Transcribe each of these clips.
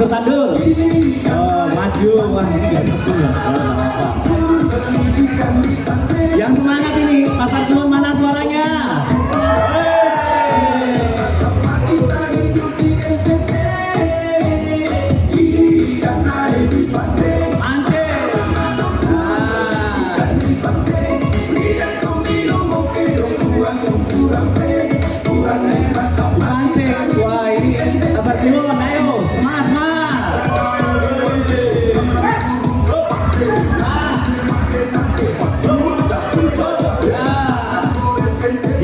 tandur. Oh, maju. Wah, ini gak setuju ya. Apa. Yang semangat ini, Pasar Kliwon mana suaranya?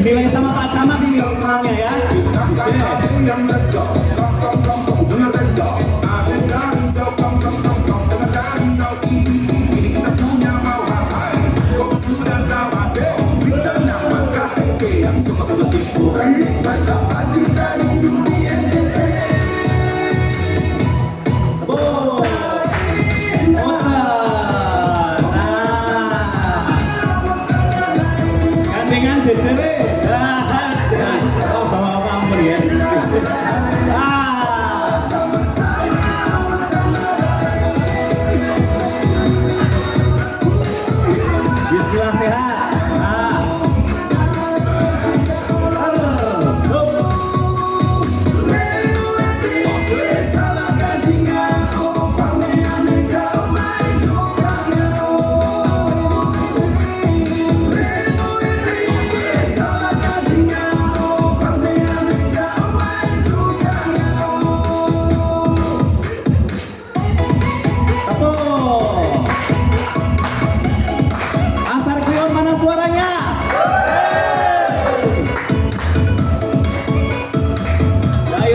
Dinilai sama Pak Camat ini senangnya ya. Gandengan jejere. Oh, bawa-bawa ampun ya. Bismillah sehat.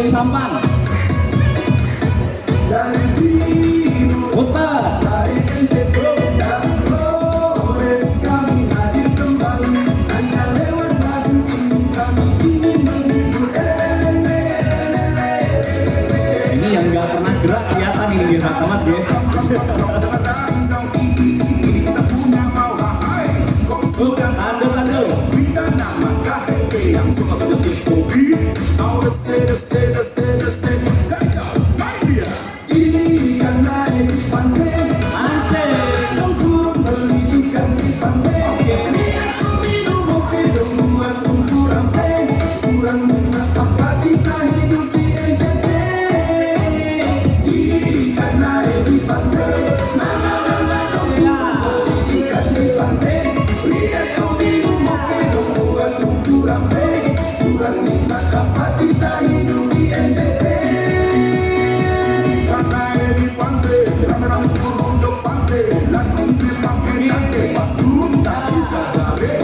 Sampan Putar ini yang nggak pernah gerak kelihatan ini dia Pak Camat ya.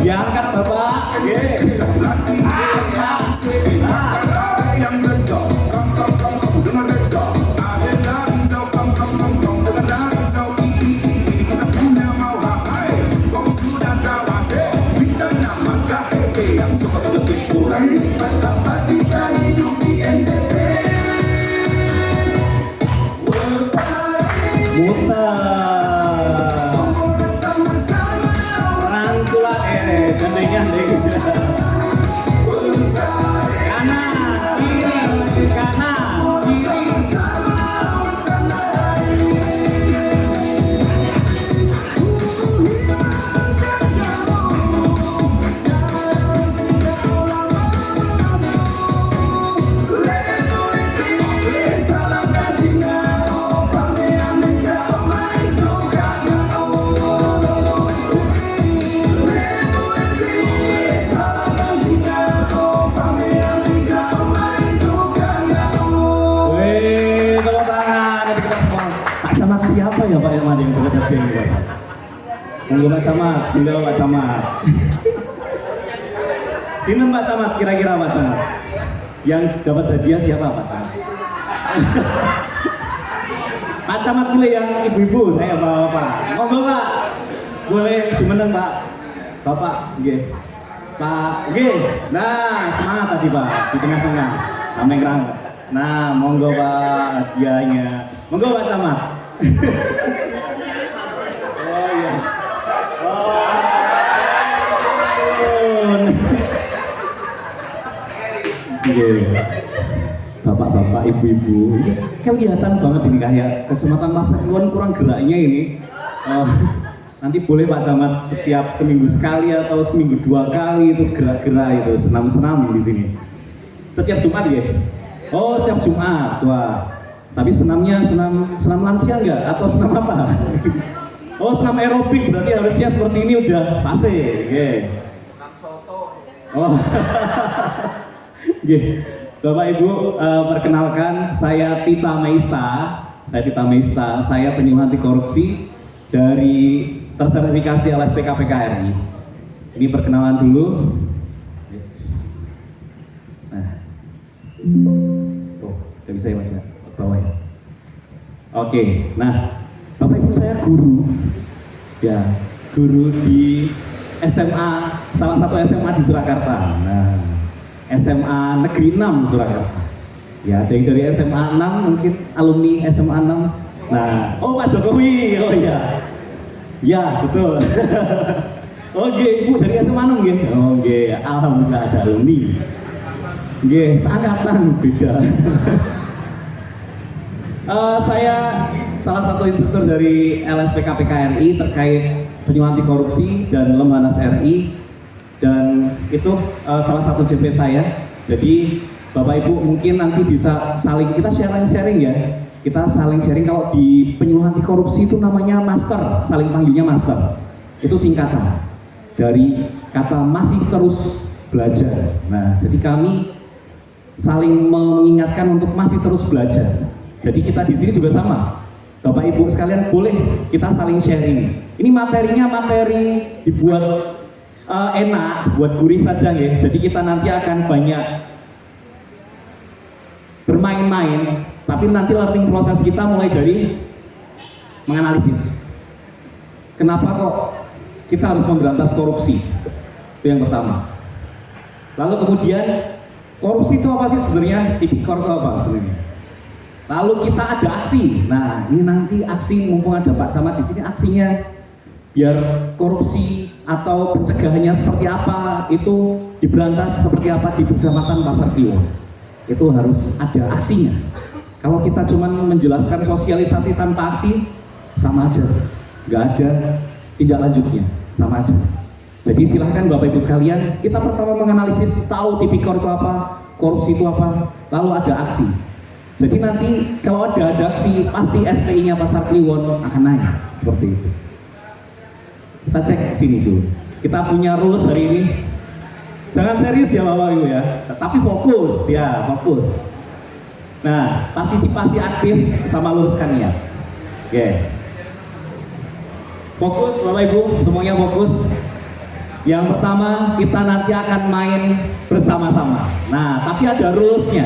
Diangkat Bapak. Gandengan deh. Kanan, kiri, kanan, kiri. Siapa ya Pak yang ada yang dapat hadiah ini Pak? Monggo Pak Camat, tinggal Pak Camat. Sini Pak Camat, kira-kira Pak Camat. Yang dapat hadiah siapa Pak Camat? Pak Camat pilih yang ibu-ibu, saya bapak. Monggo Pak, boleh jumeneng Pak. Bapak, nggih. Pak, nggih. Nah, semangat tadi Pak, di tengah-tengah. Sampai kerang. Nah, monggo Pak hadiahnya. Monggo Pak Camat. Oh iya. Oh. Iya. bapak-bapak, ibu-ibu, ini kelihatan banget ini kayak Kecamatan Pasar Kliwon kurang geraknya ini. Nanti boleh Pak Camat setiap seminggu sekali atau seminggu 2 kali itu gerak-gerak itu senam-senam di sini. Setiap Jumat ya? Oh, setiap Jumat. Wah. Tapi senamnya senam lansia enggak atau senam apa? Oh, senam aerobik berarti harusnya seperti ini udah fase. Oke. Oh. Oke. Bapak Ibu, perkenalkan saya Tita Meista. Saya penyuluh anti korupsi dari tersertifikasi LSPK PKRI. Ini perkenalan dulu. Nah, nggak bisa ya Mas ya, bawah ya. Oke, nah Bapak Ibu saya guru, ya guru di SMA, salah satu SMA di Surakarta. Nah, SMA Negeri 6 Surakarta. Ya, ada yang dari SMA 6 mungkin alumni SMA 6. Nah, oh Pak Jokowi, oh iya. Ya, betul. Oke, Ibu dari SMA 6 nggih. Oke, alhamdulillah ada alumni. Nggih, seangkatan beda. Saya salah satu instruktur dari LSPK PKRI terkait penyuluhan anti korupsi dan Lemhanas RI, dan itu salah satu CV saya. Jadi Bapak Ibu mungkin nanti bisa kita sharing ya. Kita saling sharing. Kalau di penyuluhan anti korupsi itu namanya master, saling panggilnya master. Itu singkatan dari kata masih terus belajar. Nah, jadi kami saling mengingatkan untuk masih terus belajar. Jadi kita di sini juga sama. Bapak Ibu sekalian boleh kita saling sharing. Ini materinya materi dibuat enak, dibuat gurih saja ya. Jadi kita nanti akan banyak bermain-main. Tapi nanti learning proses kita mulai dari menganalisis. Kenapa kok kita harus memberantas korupsi? Itu yang pertama. Lalu kemudian korupsi itu apa sih sebenarnya? Tipikor itu apa sebenarnya? Lalu kita ada aksi. Nah, ini nanti aksi, mumpung ada Pak Camat di sini, aksinya biar korupsi atau pencegahannya seperti apa, itu diberantas seperti apa di Kecamatan Pasar Kliwon. Itu harus ada aksinya. Kalau kita cuma menjelaskan sosialisasi tanpa aksi, sama aja, nggak ada tindak lanjutnya, sama aja. Jadi silahkan Bapak Ibu sekalian, kita pertama menganalisis, tahu tipikor itu apa, korupsi itu apa, lalu ada aksi. Jadi nanti kalau ada aksi, pasti SPI-nya Pasar Kliwon akan naik, seperti itu. Kita cek sini dulu. Kita punya rules hari ini. Jangan serius ya Bapak Ibu ya, tapi fokus ya, fokus. Nah, partisipasi aktif sama luruskan niat. Oke. Fokus Bapak Ibu, semuanya fokus. Yang pertama, kita nanti akan main bersama-sama. Nah, tapi ada rulesnya.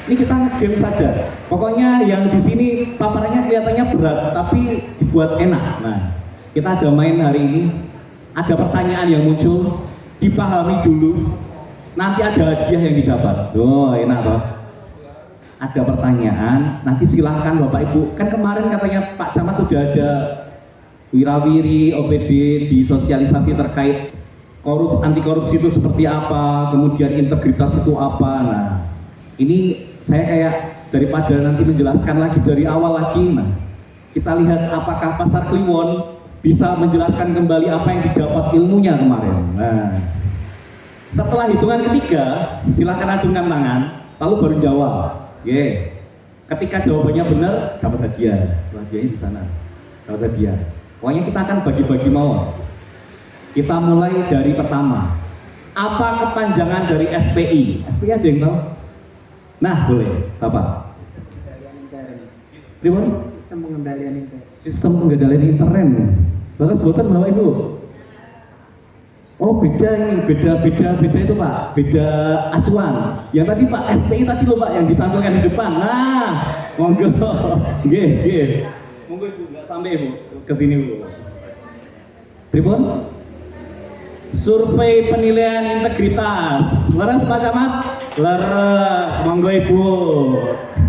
Ini kita nge-game saja. Pokoknya yang di sini paparannya kelihatannya berat, tapi dibuat enak. Nah, kita ada main hari ini. Ada pertanyaan yang muncul, dipahami dulu. Nanti ada hadiah yang didapat. Oh, enak toh. Ada pertanyaan, nanti silahkan Bapak Ibu. Kan kemarin katanya Pak Camat sudah ada wirawiri OPD di sosialisasi terkait anti korupsi itu seperti apa, kemudian integritas itu apa. Nah, ini saya kayak daripada nanti menjelaskan lagi dari awal lagi. Nah, kita lihat apakah Pasar Kliwon bisa menjelaskan kembali apa yang didapat ilmunya kemarin. Nah, setelah hitungan ketiga, silahkan acungkan tangan, lalu baru jawab. Ketika jawabannya benar, dapat hadiah. Hadiahnya di sana, dapat hadiah. Pokoknya kita akan bagi-bagi mawar. Kita mulai dari pertama. Apa kepanjangan dari SPI? SPI ada yang tahu? Nah, boleh, Bapak. Sistem pengendalian internet. Sistem pengendalian internet. Bapak sebutan Bapak Ibu. Oh beda ini, beda itu Pak, beda acuan. Yang tadi Pak SPI tadi loh Pak yang ditampilkan di depan. Nah, monggo, nggih. Monggo Ibu, nggak sampai Ibu ke sini dulu. Pripun? Survei penilaian integritas. Leres Pak Camat? Leres. Monggo Ibu,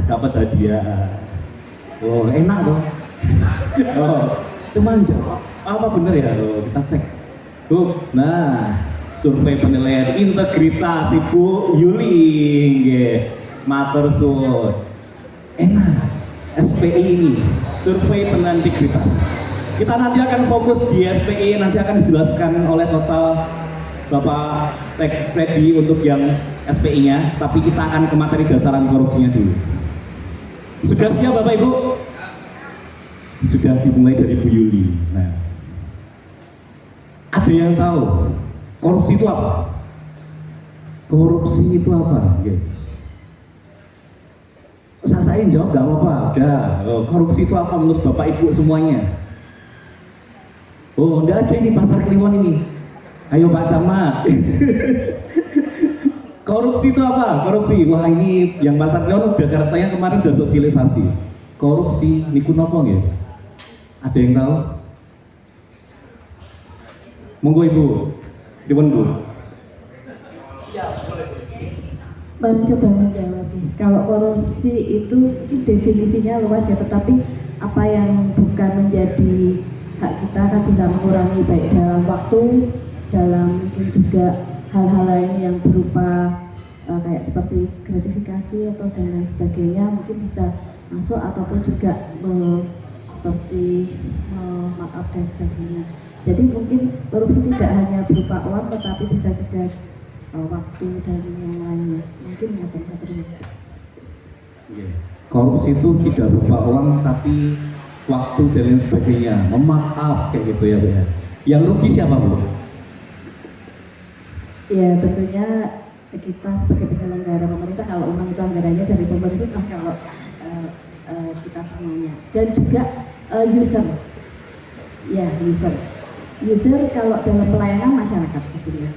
dapat hadiah. Oh enak dong. Oh, cuman apa bener ya? Oh, kita cek. Nah, survei penilaian integritas Ibu Yuli. Matur suwun. Enak. SPI ini, survei penelitian. Kita nanti akan fokus di SPI, nanti akan dijelaskan oleh total Bapak Tek Freddy untuk yang SPI-nya, tapi kita akan ke materi dasaran korupsinya dulu. Sudah siap Bapak Ibu? Sudah dimulai dari Bu Yuli. Nah, ada yang tahu korupsi itu apa? Korupsi itu apa? Okay. Saya jawab enggak apa-apa. Udah. Korupsi itu apa menurut Bapak Ibu semuanya? Oh, enggak ada ini Pasar Kliwon ini. Ayo Pak Camat. Korupsi itu apa? Korupsi. Wah, ini yang Pasar Kliwon udah katanya kemarin udah sosialisasi. Korupsi niku napa nggih? Ada yang tahu? Monggo Ibu. Dipun Bu. Mencoba menjawab nih. Kalau korupsi itu definisinya luas ya, tetapi apa yang bukan menjadi hak kita kan bisa mengurangi baik dalam waktu, dalam mungkin juga hal-hal lain yang berupa kayak seperti gratifikasi atau dan lain sebagainya mungkin bisa masuk, ataupun juga seperti markup dan sebagainya. Jadi mungkin korupsi tidak hanya berupa uang, tetapi bisa juga waktu dan yang lainnya. Mungkin ngatur-ngaturnya. Korupsi itu tidak berupa uang tapi waktu dan lain sebagainya, memarkup kayak gitu ya Bu ya. Yang rugi siapa Bu? Ya tentunya kita sebagai penyelenggara pemerintah, kalau uang itu anggarannya dari pemerintah, kalau kita semuanya. Dan juga user. Ya user kalau dalam pelayanan masyarakat pastinya.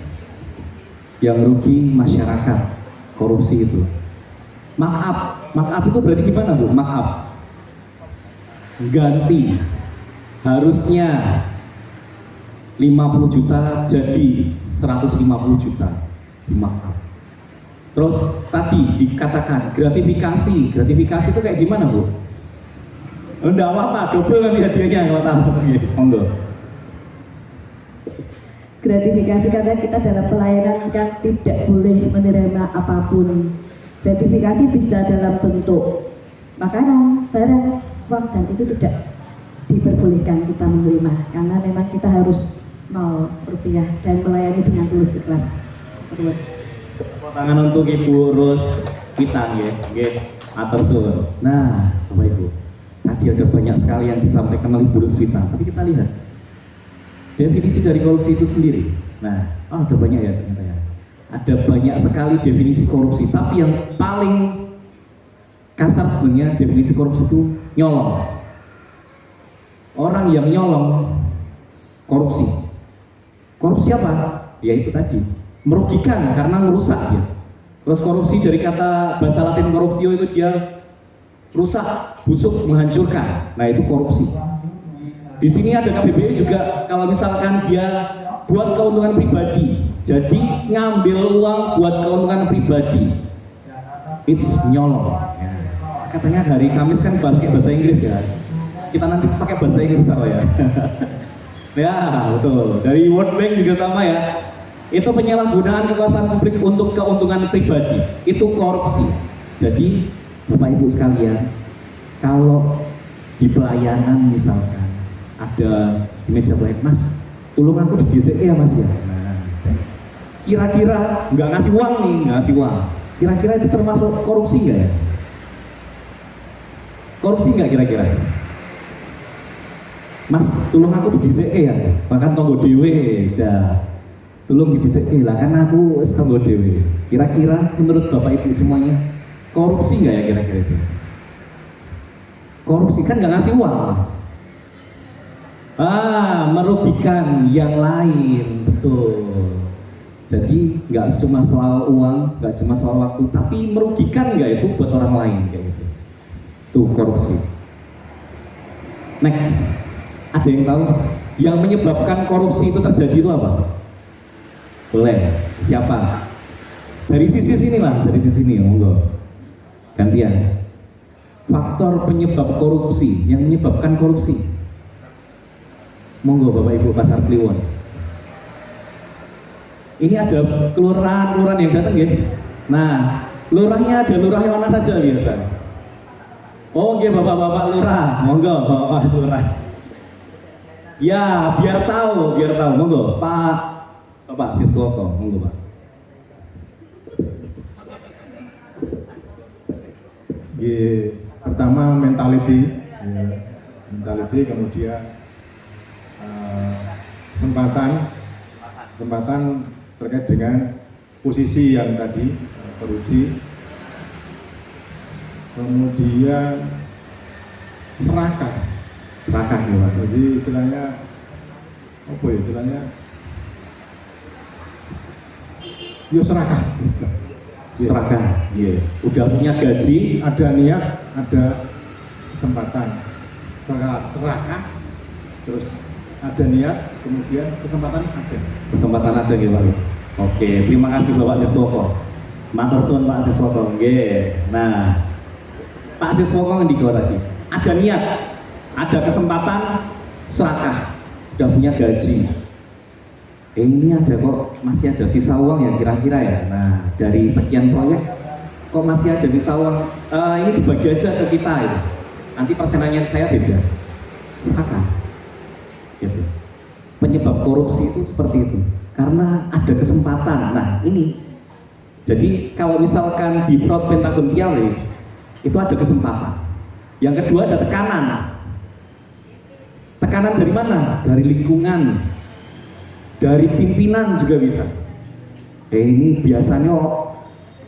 Yang rugi masyarakat korupsi itu. Markup itu berarti gimana Bu? Markup ganti harusnya 50 juta jadi 150 juta di markup. Terus tadi dikatakan gratifikasi itu kayak gimana Bu? Enggak apa-apa, double nanti hadiahnya kalau tahu. Monggo. Gratifikasi karena kita dalam pelayanan kan tidak boleh menerima apapun. Gratifikasi bisa dalam bentuk makanan, barang, uang, dan itu tidak diperbolehkan kita menerima karena memang kita harus 0 rupiah dan melayani dengan tulus ikhlas. Terus. Tangan untuk Ibu Rus kita nggih. Atur suwun. Nah, Bapak Ibu, tadi ada banyak sekali yang disampaikan oleh Bu Rus Wita, tapi kita lihat definisi dari korupsi itu sendiri. Nah, ada banyak ya ternyata ya. Ada banyak sekali definisi korupsi, tapi yang paling kasar sebenarnya definisi korupsi itu nyolong. Orang yang nyolong korupsi. Korupsi apa? Ya itu tadi, merugikan karena merusak ya. Terus korupsi dari kata bahasa Latin corruptio itu dia rusak, busuk, menghancurkan. Nah, itu korupsi. Di sini ada KBBI juga, kalau misalkan dia buat keuntungan pribadi, jadi ngambil uang buat keuntungan pribadi, it's nyolong. Ya. Katanya hari Kamis kan pakai bahasa Inggris ya. Kita nanti pakai bahasa Inggris apa ya? Ya betul. Dari World Bank juga sama ya. Itu penyalahgunaan kekuasaan publik untuk keuntungan pribadi. Itu korupsi. Jadi Bapak Ibu sekalian, kalau di pelayanan misalkan ada di meja pelayan, Mas, tolong aku di DCE ya Mas ya. Nah, kira-kira nggak ngasih uang nih, nggak ngasih uang. Kira-kira itu termasuk korupsi nggak ya? Korupsi nggak kira-kira? Mas, tolong aku di DCE ya. Bahkan tonggo dewe, dah. Tolong di DCE lah, kan aku tonggo dewe. Kira-kira menurut Bapak Ibu semuanya korupsi nggak ya kira-kira itu? Korupsi kan nggak ngasih uang. Merugikan yang lain, betul. Jadi nggak cuma soal uang, nggak cuma soal waktu, tapi merugikan nggak itu buat orang lain kayak gitu. Tuh korupsi. Next, ada yang tahu yang menyebabkan korupsi itu terjadi itu apa? Boleh, siapa? Dari sisi sini lah, dari sisi sini, monggo. Gantian. Faktor penyebab korupsi, yang menyebabkan korupsi. Monggo Bapak Ibu Pasar Kliwon. Ini ada kelurahan yang datang ya. Nah, Lurahnya ada lurah yang mana saja biasa? Oh, oke bapak-bapak lurah, monggo bapak lurah. Ya, biar tahu, monggo Pak, Bapak Siswoko, monggo Pak. Pertama mentality, kemudian kesempatan terkait dengan posisi yang tadi korupsi, kemudian serakah ya Pak. jadi istilahnya apa ya istilahnya ya serakah. Iya. Udah punya gaji, Ada niat, ada kesempatan. Serakah, terus ada niat, kemudian kesempatan ada. ya Pak. Oke, terima kasih Bapak Siswoko. Matur suwun Pak Siswoko. Nggih. Nah, Pak Siswoko ngendika tadi, ada niat, ada kesempatan, serakah, udah punya gaji. Ini ada kok masih ada sisa uang ya kira-kira ya. Nah, dari sekian proyek kok masih ada sisa uang, ini dibagi aja ke kita ya. Nanti persenannya saya beda. Serakah. Gitu. Penyebab korupsi itu seperti itu. Karena ada kesempatan. Nah, ini. Jadi kalau misalkan di fraud Pentagon Theory itu ada kesempatan. Yang kedua ada tekanan. Tekanan dari mana? Dari lingkungan, dari pimpinan juga bisa. Ini biasanya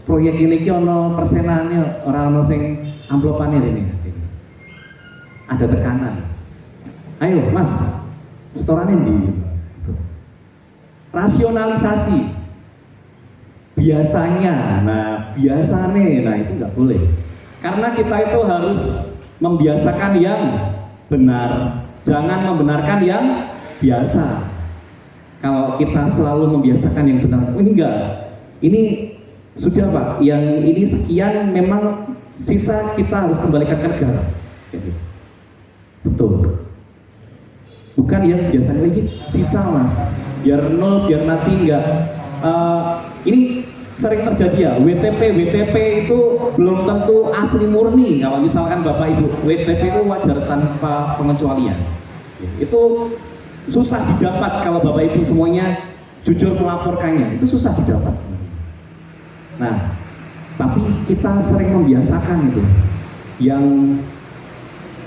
proyek ini ono persenannya orang ono sing amplopannya ini. Ada tekanan. Ayo Mas, setorannya di rasionalisasi. Biasanya, nah itu nggak boleh. Karena kita itu harus membiasakan yang benar, jangan membenarkan yang biasa. Kalau kita selalu membiasakan yang benar, oh ini enggak, ini sudah Pak, yang ini sekian memang sisa kita harus kembalikan ke negara. Betul. Bukan yang biasanya lagi sisa Mas, biar nol, biar nanti enggak. Ini sering terjadi ya, WTP itu belum tentu asli murni. Kalau misalkan Bapak Ibu, WTP itu wajar tanpa pengecualian. Itu susah didapat kalau Bapak Ibu semuanya jujur melaporkannya, itu susah didapat sebenarnya. Nah, tapi kita sering membiasakan itu, yang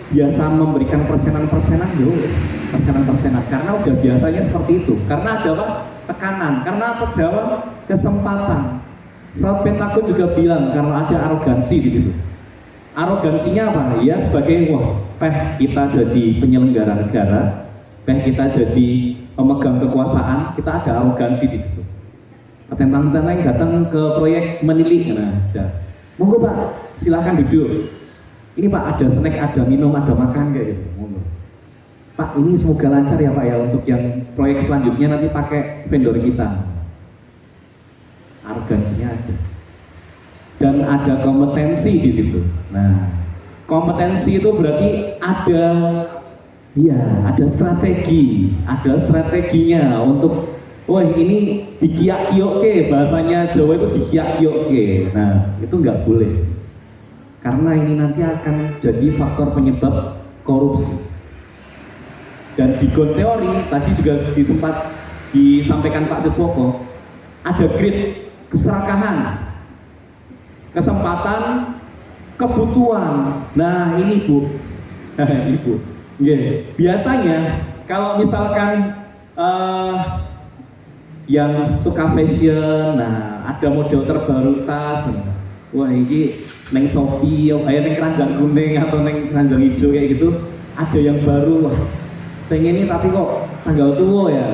biasa memberikan persenan-persenan, persenan-persenan, karena udah biasanya seperti itu. Karena ada apa? Tekanan. Karena apa? Ada kesempatan. Fraud Pentagon juga bilang karena ada arogansi di situ. Arogansinya apa? Ya sebagai kita jadi penyelenggara negara, kita jadi pemegang kekuasaan, kita ada arogansi di situ. Petentang-petentang yang datang ke proyek menilik, monggo Pak, silahkan duduk. Ini Pak ada snack, ada minum, ada makan kayak gitu. Monggo. Pak ini semoga lancar ya Pak ya untuk yang proyek selanjutnya nanti pakai vendor kita. Arogansinya ada. Dan ada kompetensi di situ. Nah, kompetensi itu berarti ada strateginya untuk, ini dikiak-kioke, bahasanya Jawa itu dikiak-kioke. Nah, itu nggak boleh. Karena ini nanti akan jadi faktor penyebab korupsi. Dan di GON teori tadi juga sempat disampaikan Pak Siswoko, ada grade keserakahan, kesempatan, kebutuhan. Nah ini Bu, Ibu, biasanya kalau misalkan yang suka fashion, ada model terbaru tas, ini neng Shopee, neng keranjang kuning atau neng keranjang hijau kayak gitu, ada yang baru, pengen ini tapi kok tanggal tua ya,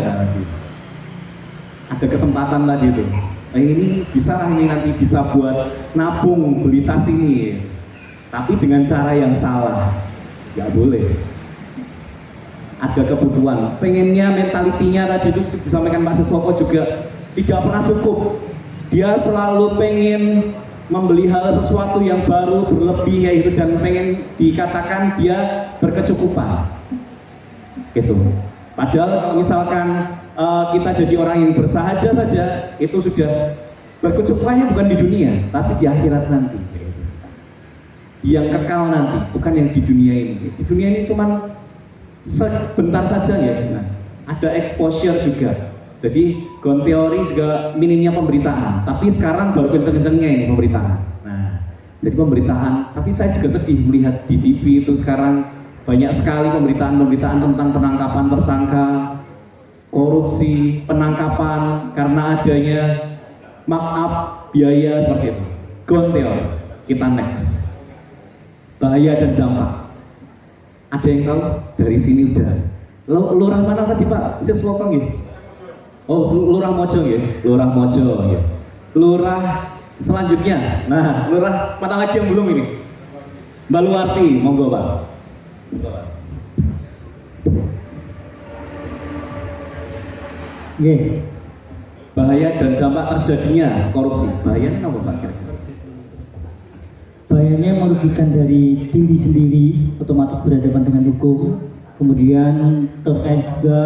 ada kesempatan tadi itu. Ini bisa lah, ini nanti bisa buat nabung beli tas ini, tapi dengan cara yang salah, nggak boleh. Ada kebutuhan, pengennya mentalitinya tadi itu disampaikan Pak Siswoko juga tidak pernah cukup. Dia selalu pengen membeli hal sesuatu yang baru, berlebih kayak gitu, dan pengen dikatakan dia berkecukupan. Gitu. Padahal kalau misalkan kita jadi orang yang bersahaja saja, itu sudah berkecukupannya bukan di dunia, tapi di akhirat nanti. Yang kekal nanti, bukan yang di dunia ini. Di dunia ini cuman sebentar saja ya. Nah, ada exposure juga. Jadi Gon teori juga minimnya pemberitaan, tapi sekarang baru kenceng-kencengnya ini pemberitaan. Nah, jadi pemberitaan, tapi saya juga sedih melihat di TV itu sekarang banyak sekali pemberitaan-pemberitaan tentang penangkapan tersangka, korupsi, penangkapan karena adanya markup biaya seperti itu. Gon teori, kita next. Bahaya dan dampak. Ada yang tahu? Dari sini udah. Lurah mana tadi Pak? Siswoko nggih? Oh, Lurah Mojo nggih. Lurah Mojo nggih. Lurah selanjutnya. Nah, lurah mana lagi yang belum ini? Mbak Luarti, monggo Pak. Nggih. Bahaya dan dampak terjadinya korupsi. Bahayanya apa Pak kira-kira? Bahayanya merugikan dari diri sendiri, otomatis berhadapan dengan hukum. Kemudian terkait juga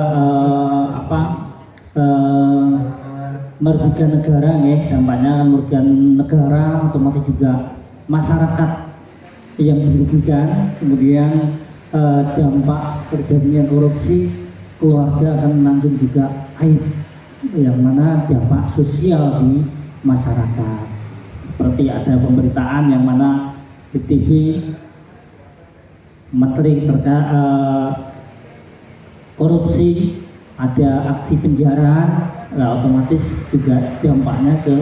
merugikan negara ya, dampaknya akan merugikan negara, otomatis juga masyarakat yang dirugikan. Kemudian dampak terjadinya korupsi, keluarga akan menanggung juga aib, yang mana dampak sosial di masyarakat. Seperti ada pemberitaan yang mana di TV menteri terkait korupsi, ada aksi penjaraan, nah otomatis juga dampaknya ke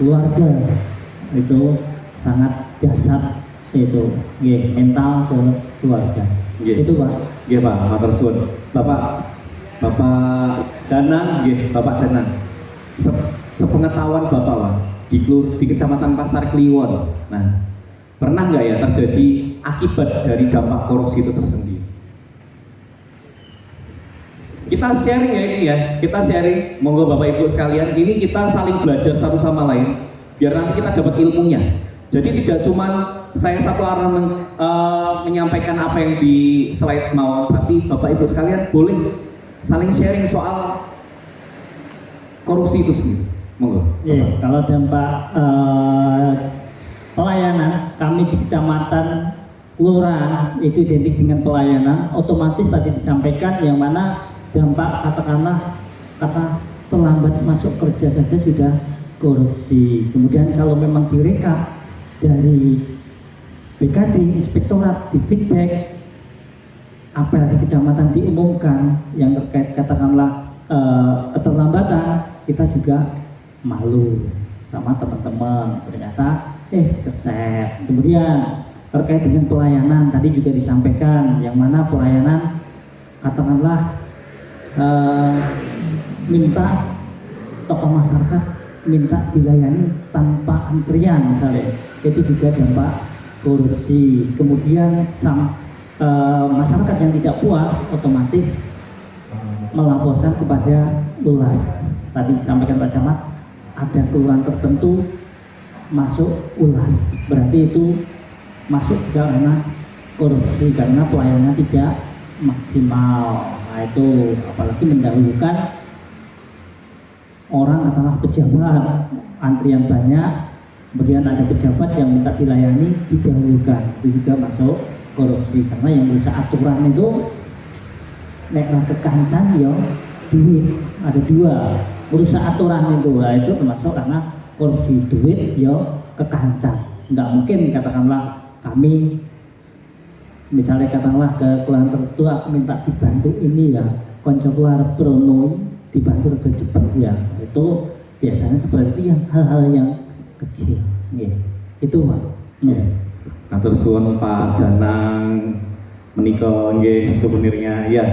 keluarga itu sangat dahsyat, itu mental ke keluarga. Itu Pak. Nggih Pak, matur suwun. Bapak Danang nggih, Bapak Danang. Sepengetahuan Bapak Pak, di Kecamatan Pasar Kliwon. Nah, pernah nggak ya terjadi akibat dari dampak korupsi itu tersendiri? Kita sharing ya ini ya, kita sharing, monggo Bapak Ibu sekalian, ini kita saling belajar satu sama lain, biar nanti kita dapat ilmunya. Jadi tidak cuma saya satu arah menyampaikan apa yang di slide mau, tapi Bapak Ibu sekalian boleh saling sharing soal korupsi itu sendiri. Monggo. Iya, kalau dampak pelayanan kami di kecamatan kelurahan itu identik dengan pelayanan, otomatis tadi disampaikan yang mana dampak katakanlah kata terlambat masuk kerja saja sudah korupsi. Kemudian kalau memang direkap dari BKD, inspektorat, di feedback apel di kecamatan diumumkan yang terkait katakanlah keterlambatan, kita juga malu sama teman-teman, ternyata keset. Kemudian terkait dengan pelayanan tadi juga disampaikan yang mana pelayanan katakanlah minta tokoh masyarakat minta dilayani tanpa antrian misalnya, itu juga dampak korupsi. Kemudian masyarakat yang tidak puas otomatis melaporkan kepada Ulas. Tadi disampaikan Pak Camat, ada kelurahan tertentu masuk Ulas, berarti itu masuk juga karena korupsi, karena pelayanannya tidak maksimal. Nah itu apalagi mendahulukan orang katakanlah pejabat, antrian banyak, kemudian ada pejabat yang minta dilayani didahulukan, itu juga masuk korupsi. Karena yang merusak aturan itu nek kekancan ya duit, ada dua merusak aturan itu, nah, itu termasuk karena korupsi. Duit ya kekancan, nggak mungkin katakanlah kami misalnya katakanlah ke kelurahan tertentu aku minta dibantu ini ya, konco keluar prono dibantu lebih cepat ya, itu biasanya seperti itu, yang hal-hal yang kecil ya. Itu Pak. Atur suwun Pak Danang menika nggih sebenarnya ya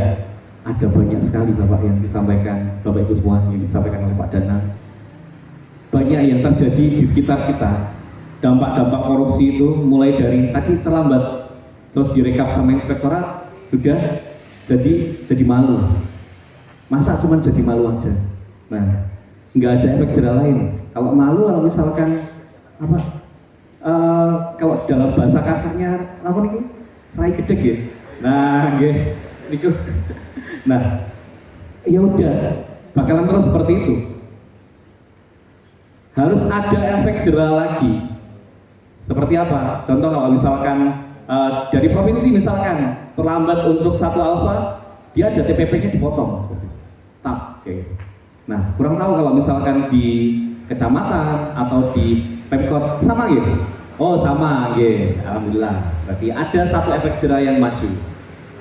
ada banyak sekali Bapak yang disampaikan, Bapak Ibu semua yang disampaikan oleh Pak Danang. Banyak yang terjadi di sekitar kita. Dampak-dampak korupsi itu mulai dari tadi terlambat, terus direkap sama inspektorat, sudah jadi malu. Masa cuma jadi malu aja? Nah, nggak ada efek jerah lain. Kalau malu, kalau misalkan apa? Kalau dalam bahasa kasarnya apa nih? Rai gedeg ya. Nah, niku. Nah, ya udah, bakalan terus seperti itu. harus ada efek jerah lagi. Seperti apa? Contoh kalau misalkan dari provinsi misalkan terlambat untuk 1 alfa, dia ada TPP-nya dipotong seperti itu. Tap, kayak gitu. Nah, kurang tahu kalau misalkan di kecamatan atau di Pemkot sama gitu. Oh sama, gitu. Alhamdulillah. Berarti ada satu efek jerah yang maju.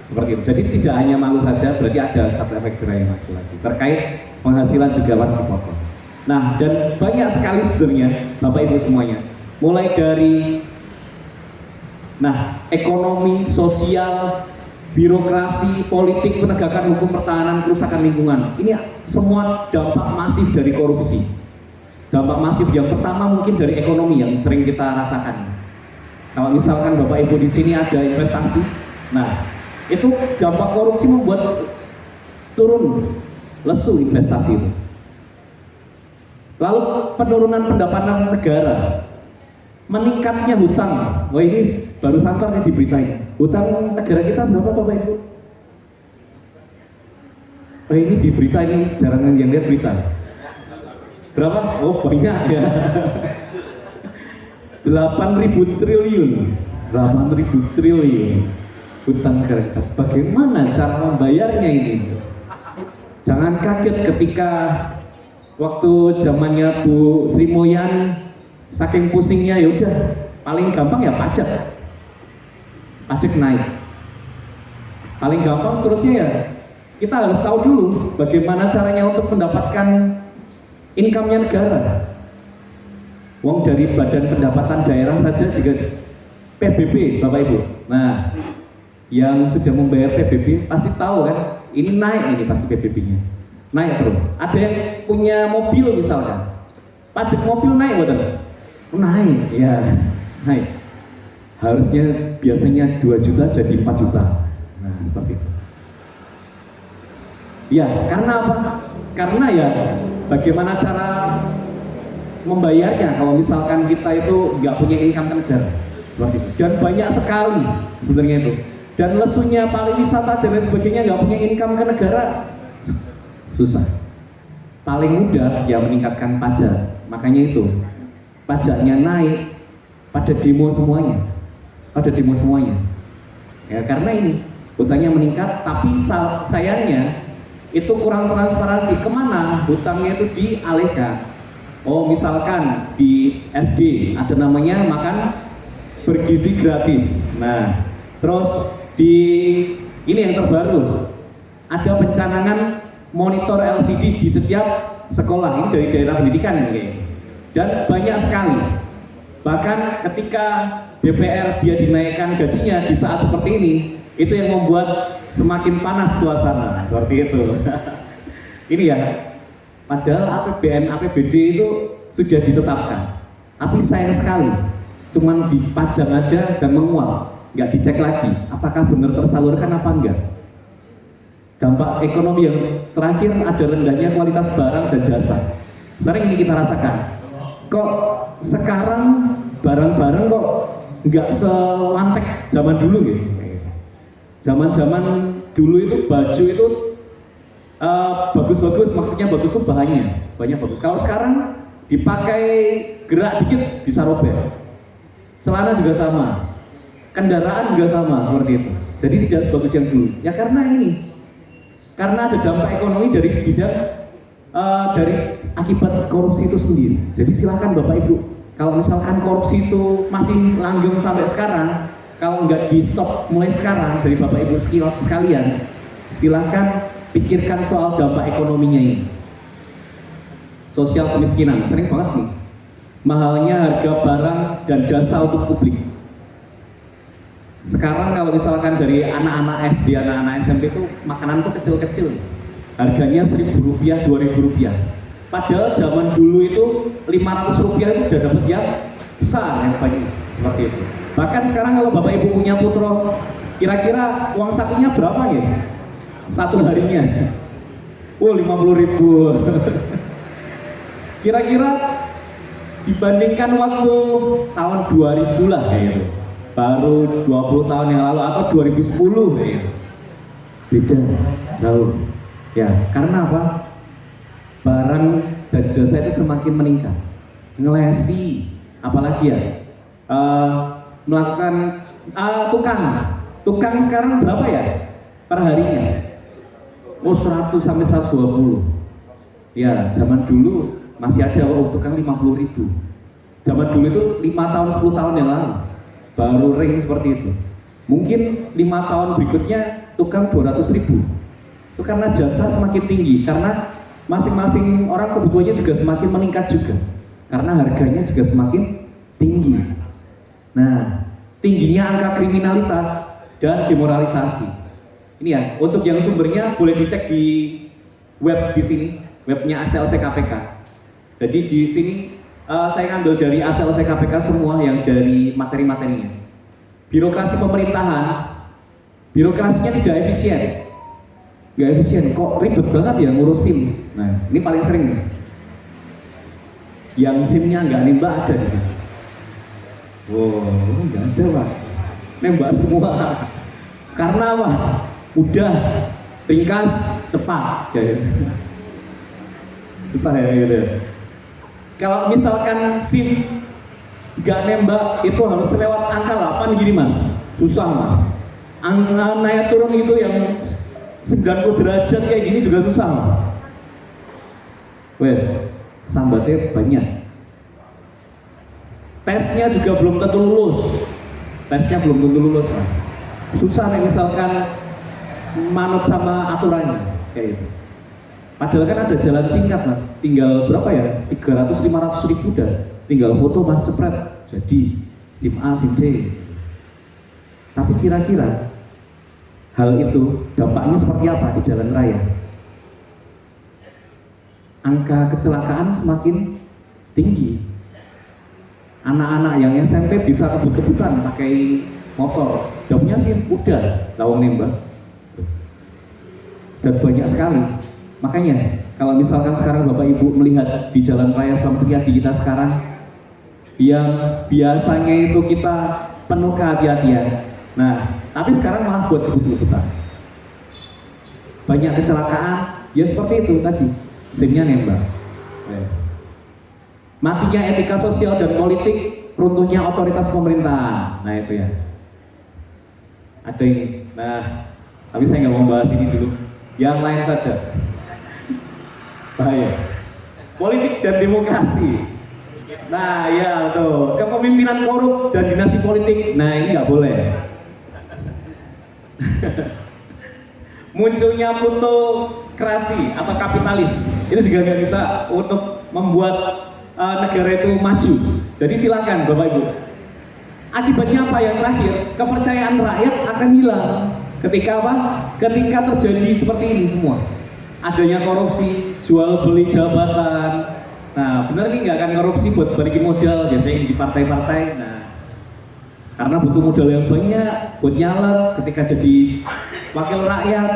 Seperti itu. Jadi tidak hanya malu saja, berarti ada satu efek jerah yang maju lagi. Terkait penghasilan juga pasti dipotong. Nah, dan banyak sekali sebenarnya Bapak Ibu semuanya. Mulai dari ekonomi, sosial, birokrasi, politik, penegakan hukum, pertahanan, kerusakan lingkungan. Ini semua dampak masif dari korupsi. Dampak masif yang pertama mungkin dari ekonomi yang sering kita rasakan. Kalau misalkan Bapak Ibu di sini ada investasi, nah itu dampak korupsi membuat turun lesu investasi itu. Lalu penurunan pendapatan negara, meningkatnya hutang. Wah ini baru santer nih di berita ini. Hutang negara kita berapa Bapak Ibu? Oh ini di berita ini jarang yang lihat berita. Berapa? Oh banyak ya. 8.000 triliun. 8.000 triliun hutang negara kita. Bagaimana cara membayarnya ini? Jangan kaget ketika waktu zamannya Bu Sri Mulyani, saking pusingnya ya udah paling gampang ya pajak naik. Paling gampang seterusnya ya kita harus tahu dulu bagaimana caranya untuk mendapatkan income-nya negara. Wong dari Badan Pendapatan Daerah saja juga PBB Bapak Ibu. Nah, yang sudah membayar PBB pasti tahu kan, ini naik ini pasti PBB-nya. Naik terus. Ada yang punya mobil misalkan, pajak mobil naik betul? Naik, ya naik. Harusnya biasanya 2 juta jadi 4 juta. Nah, seperti itu. Ya, karena apa? Karena ya bagaimana cara membayarnya kalau misalkan kita itu nggak punya income ke negara seperti itu. Dan banyak sekali sebenarnya itu. Dan lesunya pariwisata dan lain sebagainya nggak punya income ke negara susah. Paling mudah ya meningkatkan pajak. Makanya itu pajaknya naik pada demo semuanya. Pada demo semuanya. Ya karena ini hutangnya meningkat, tapi sayangnya itu kurang transparansi kemana hutangnya itu dialihkan. Oh misalkan di SD ada namanya makan bergizi gratis. Nah terus di ini yang terbaru ada pencanangan monitor LCD di setiap sekolah. Ini dari daerah pendidikan ini. Dan banyak sekali. Bahkan ketika DPR dia dinaikkan gajinya di saat seperti ini, itu yang membuat semakin panas suasana seperti itu. Ini ya, padahal APBN, APBD itu sudah ditetapkan, tapi sayang sekali, cuman dipajang aja dan menguap, nggak dicek lagi, apakah benar tersalurkan apa enggak. Dampak ekonomi yang terakhir ada rendahnya kualitas barang dan jasa. Sering ini kita rasakan. Kok sekarang barang-barang kok nggak selantek zaman dulu gitu. Zaman-zaman dulu itu baju itu bagus-bagus, maksudnya bagus tuh bahannya banyak bagus. Kalau sekarang dipakai gerak dikit bisa robek. Celana juga sama, kendaraan juga sama seperti itu. Jadi tidak sebagus yang dulu. Ya karena ini, karena ada dampak ekonomi dari bidang dari akibat korupsi itu sendiri. Jadi silakan Bapak Ibu, kalau misalkan korupsi itu masih langgeng sampai sekarang, kalau nggak di stop mulai sekarang dari Bapak Ibu sekalian, silahkan pikirkan soal dampak ekonominya ini. Sosial kemiskinan, sering banget nih. Mahalnya harga barang dan jasa untuk publik. Sekarang kalau misalkan dari anak-anak SD, anak-anak SMP itu makanan tuh kecil-kecil. Harganya Rp1.000, Rp2.000. Padahal zaman dulu itu Rp500 itu udah dapat yang besar, yang banyak. Seperti itu. Bahkan sekarang kalau Bapak Ibu punya putra, kira-kira uang sakunya berapa ya? Satu harinya? 50.000. Kira-kira dibandingkan waktu tahun 2000 lah kayak gitu. Baru 20 tahun yang lalu atau 2010 kayak gitu. Beda, jauh. Ya, karena apa? Barang dan jasa itu semakin meningkat. ngelesi, apalagi ya, melakukan tukang sekarang berapa ya perharinya? Oh 100 sampai 120. Ya zaman dulu masih ada tukang 50.000. Zaman dulu itu 5 tahun 10 tahun yang lalu baru ring seperti itu. Mungkin 5 tahun berikutnya tukang 200.000. Itu karena jasa semakin tinggi, karena masing-masing orang kebutuhannya juga semakin meningkat juga, karena harganya juga semakin tinggi. Nah, tingginya angka kriminalitas dan demoralisasi. Ini ya, untuk yang sumbernya boleh dicek di web di sini, webnya ACLC KPK. Jadi di sini saya ngambil dari ACLC KPK semua yang dari materi-materinya. Birokrasi pemerintahan, birokrasinya tidak efisien. Nggak efisien, kok ribet banget ya ngurusin. Nah, ini paling sering nih. Yang SIM-nya nggak nembak ada di sini. Wow, nggak ada Pak. Nembak semua. Karena apa? Udah, ringkas, cepat. Kayak gitu. Susah ya gitu. Kalau misalkan SIM nggak nembak, itu harus lewat angka 8 gini Mas. Susah Mas. Angka naik turun itu yang 90 derajat kayak gini juga susah Mas. Wes, sambatnya banyak. Tesnya juga belum tentu lulus. Tesnya belum tentu lulus Mas. Susah nih misalkan manut sama aturannya kayak gitu. Padahal kan ada jalan singkat Mas. Tinggal berapa ya? 300-500 ribu dah. Tinggal foto Mas cepret. Jadi SIM A, SIM C. Tapi kira-kira hal itu dampaknya seperti apa di jalan raya? Angka kecelakaan semakin tinggi. Anak-anak yang SMP bisa kebut-kebutan pakai motor. Udah punya SIM, udah lawang nembak. Dan banyak sekali. Makanya kalau misalkan sekarang Bapak Ibu melihat di jalan raya Slamet Riyadi kita sekarang, yang biasanya itu kita penuh kehati-hatian. Nah, tapi sekarang malah buat kebut-kebutan. Banyak kecelakaan, ya seperti itu tadi, SIM-nya nembak. Yes. Matinya etika sosial dan politik, runtuhnya otoritas pemerintahan. Nah itu ya. Ada ini. Nah, tapi saya nggak mau bahas ini dulu. Yang lain saja. Bahaya. Politik dan demokrasi. Nah ya tuh, kepemimpinan korup dan dinasti politik. Nah ini nggak boleh. Munculnya plutokrasi atau kapitalis, ini juga nggak bisa untuk membuat negara itu maju. Jadi silakan Bapak Ibu. Akibatnya apa yang terakhir? Kepercayaan rakyat akan hilang. Ketika apa? Ketika terjadi seperti ini semua. Adanya korupsi, jual beli jabatan. Nah, benar nih nggak akan korupsi buat balikin modal biasanya di partai-partai. Nah, karena butuh modal yang banyak buat nyalek. Ketika jadi wakil rakyat,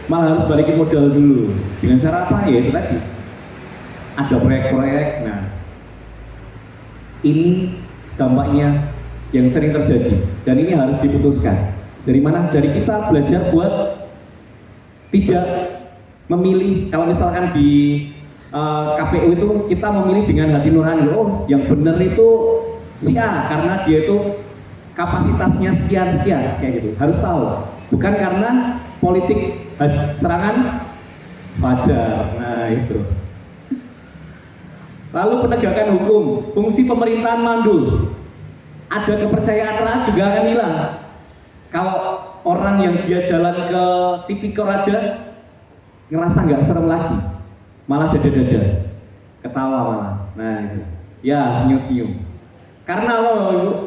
malah harus balikin modal dulu. Dengan cara apa? Ya itu tadi. Ada proyek-proyek. Nah, ini dampaknya yang sering terjadi. Dan ini harus diputuskan. Dari mana? Dari kita belajar buat tidak memilih. Kalau misalkan di KPU itu kita memilih dengan hati nurani. Oh, yang benar itu si A karena dia itu kapasitasnya sekian-sekian kayak gitu. Harus tahu. Bukan karena politik serangan fajar. Nah, itu. Lalu penegakan hukum, fungsi pemerintahan mandul. Ada kepercayaan rakyat juga akan hilang. Kalau orang yang dia jalan ke tipikor aja ngerasa nggak serem lagi, malah dada-dada, ketawa malah. Nah itu, ya senyum-senyum. Karena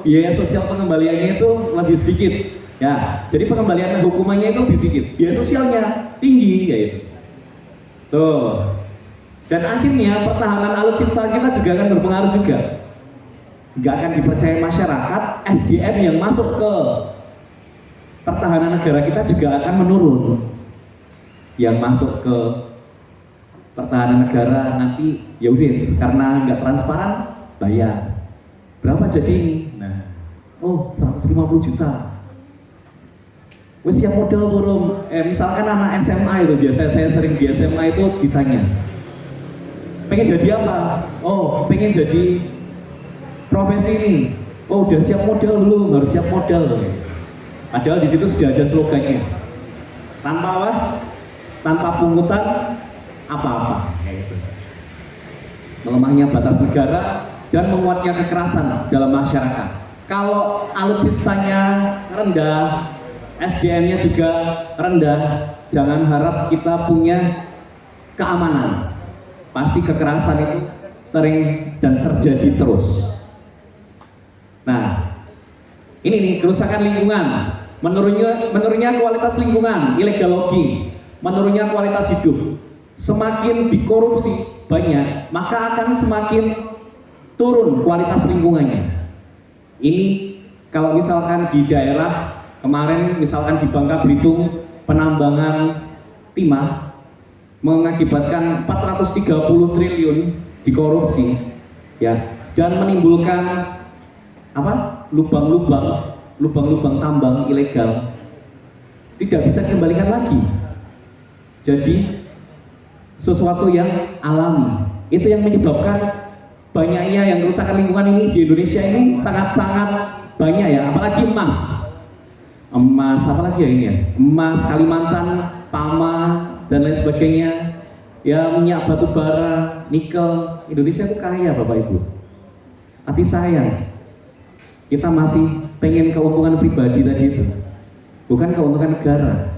biaya sosial pengembaliannya itu lebih sedikit. Ya, jadi pengembalian hukumannya itu lebih sedikit. Biaya sosialnya tinggi, ya itu. Tuh. Dan akhirnya pertahanan alutsista kita juga akan berpengaruh juga. Nggak akan dipercaya masyarakat, SDM yang masuk ke pertahanan negara kita juga akan menurun. Yang masuk ke pertahanan negara nanti ya udah karena nggak transparan bayar. Berapa jadi ini? Nah, oh 150 juta. Wes yang modal burung. Misalkan anak SMA itu biasa saya sering di SMA itu ditanya. Pengen jadi apa? Oh, pengen jadi profesi ini. Oh, udah siap modal belum? Harus siap modal. Padahal di situ sudah ada slogannya. Tanpa apa? Tanpa pungutan apa-apa. Melemahnya batas negara dan menguatnya kekerasan dalam masyarakat. Kalau alutsistanya rendah, SDM-nya juga rendah, jangan harap kita punya keamanan. Pasti kekerasan itu sering dan terjadi terus. Nah, ini nih kerusakan lingkungan, menurunnya kualitas lingkungan, illegal logging, menurunnya kualitas hidup. Semakin dikorupsi banyak, maka akan semakin turun kualitas lingkungannya. Ini kalau misalkan di daerah kemarin, misalkan di Bangka Belitung, penambangan timah mengakibatkan 430 triliun dikorupsi, ya, dan menimbulkan apa? Lubang-lubang tambang ilegal, tidak bisa dikembalikan lagi. Jadi sesuatu yang alami. Itu yang menyebabkan banyaknya yang kerusakan lingkungan ini di Indonesia ini sangat-sangat banyak ya, apalagi emas apalagi ya ini ya, emas Kalimantan, Tama dan lain sebagainya, ya, minyak batu bara, nikel. Indonesia itu kaya Bapak Ibu, tapi sayang kita masih pengen keuntungan pribadi tadi itu, bukan keuntungan negara,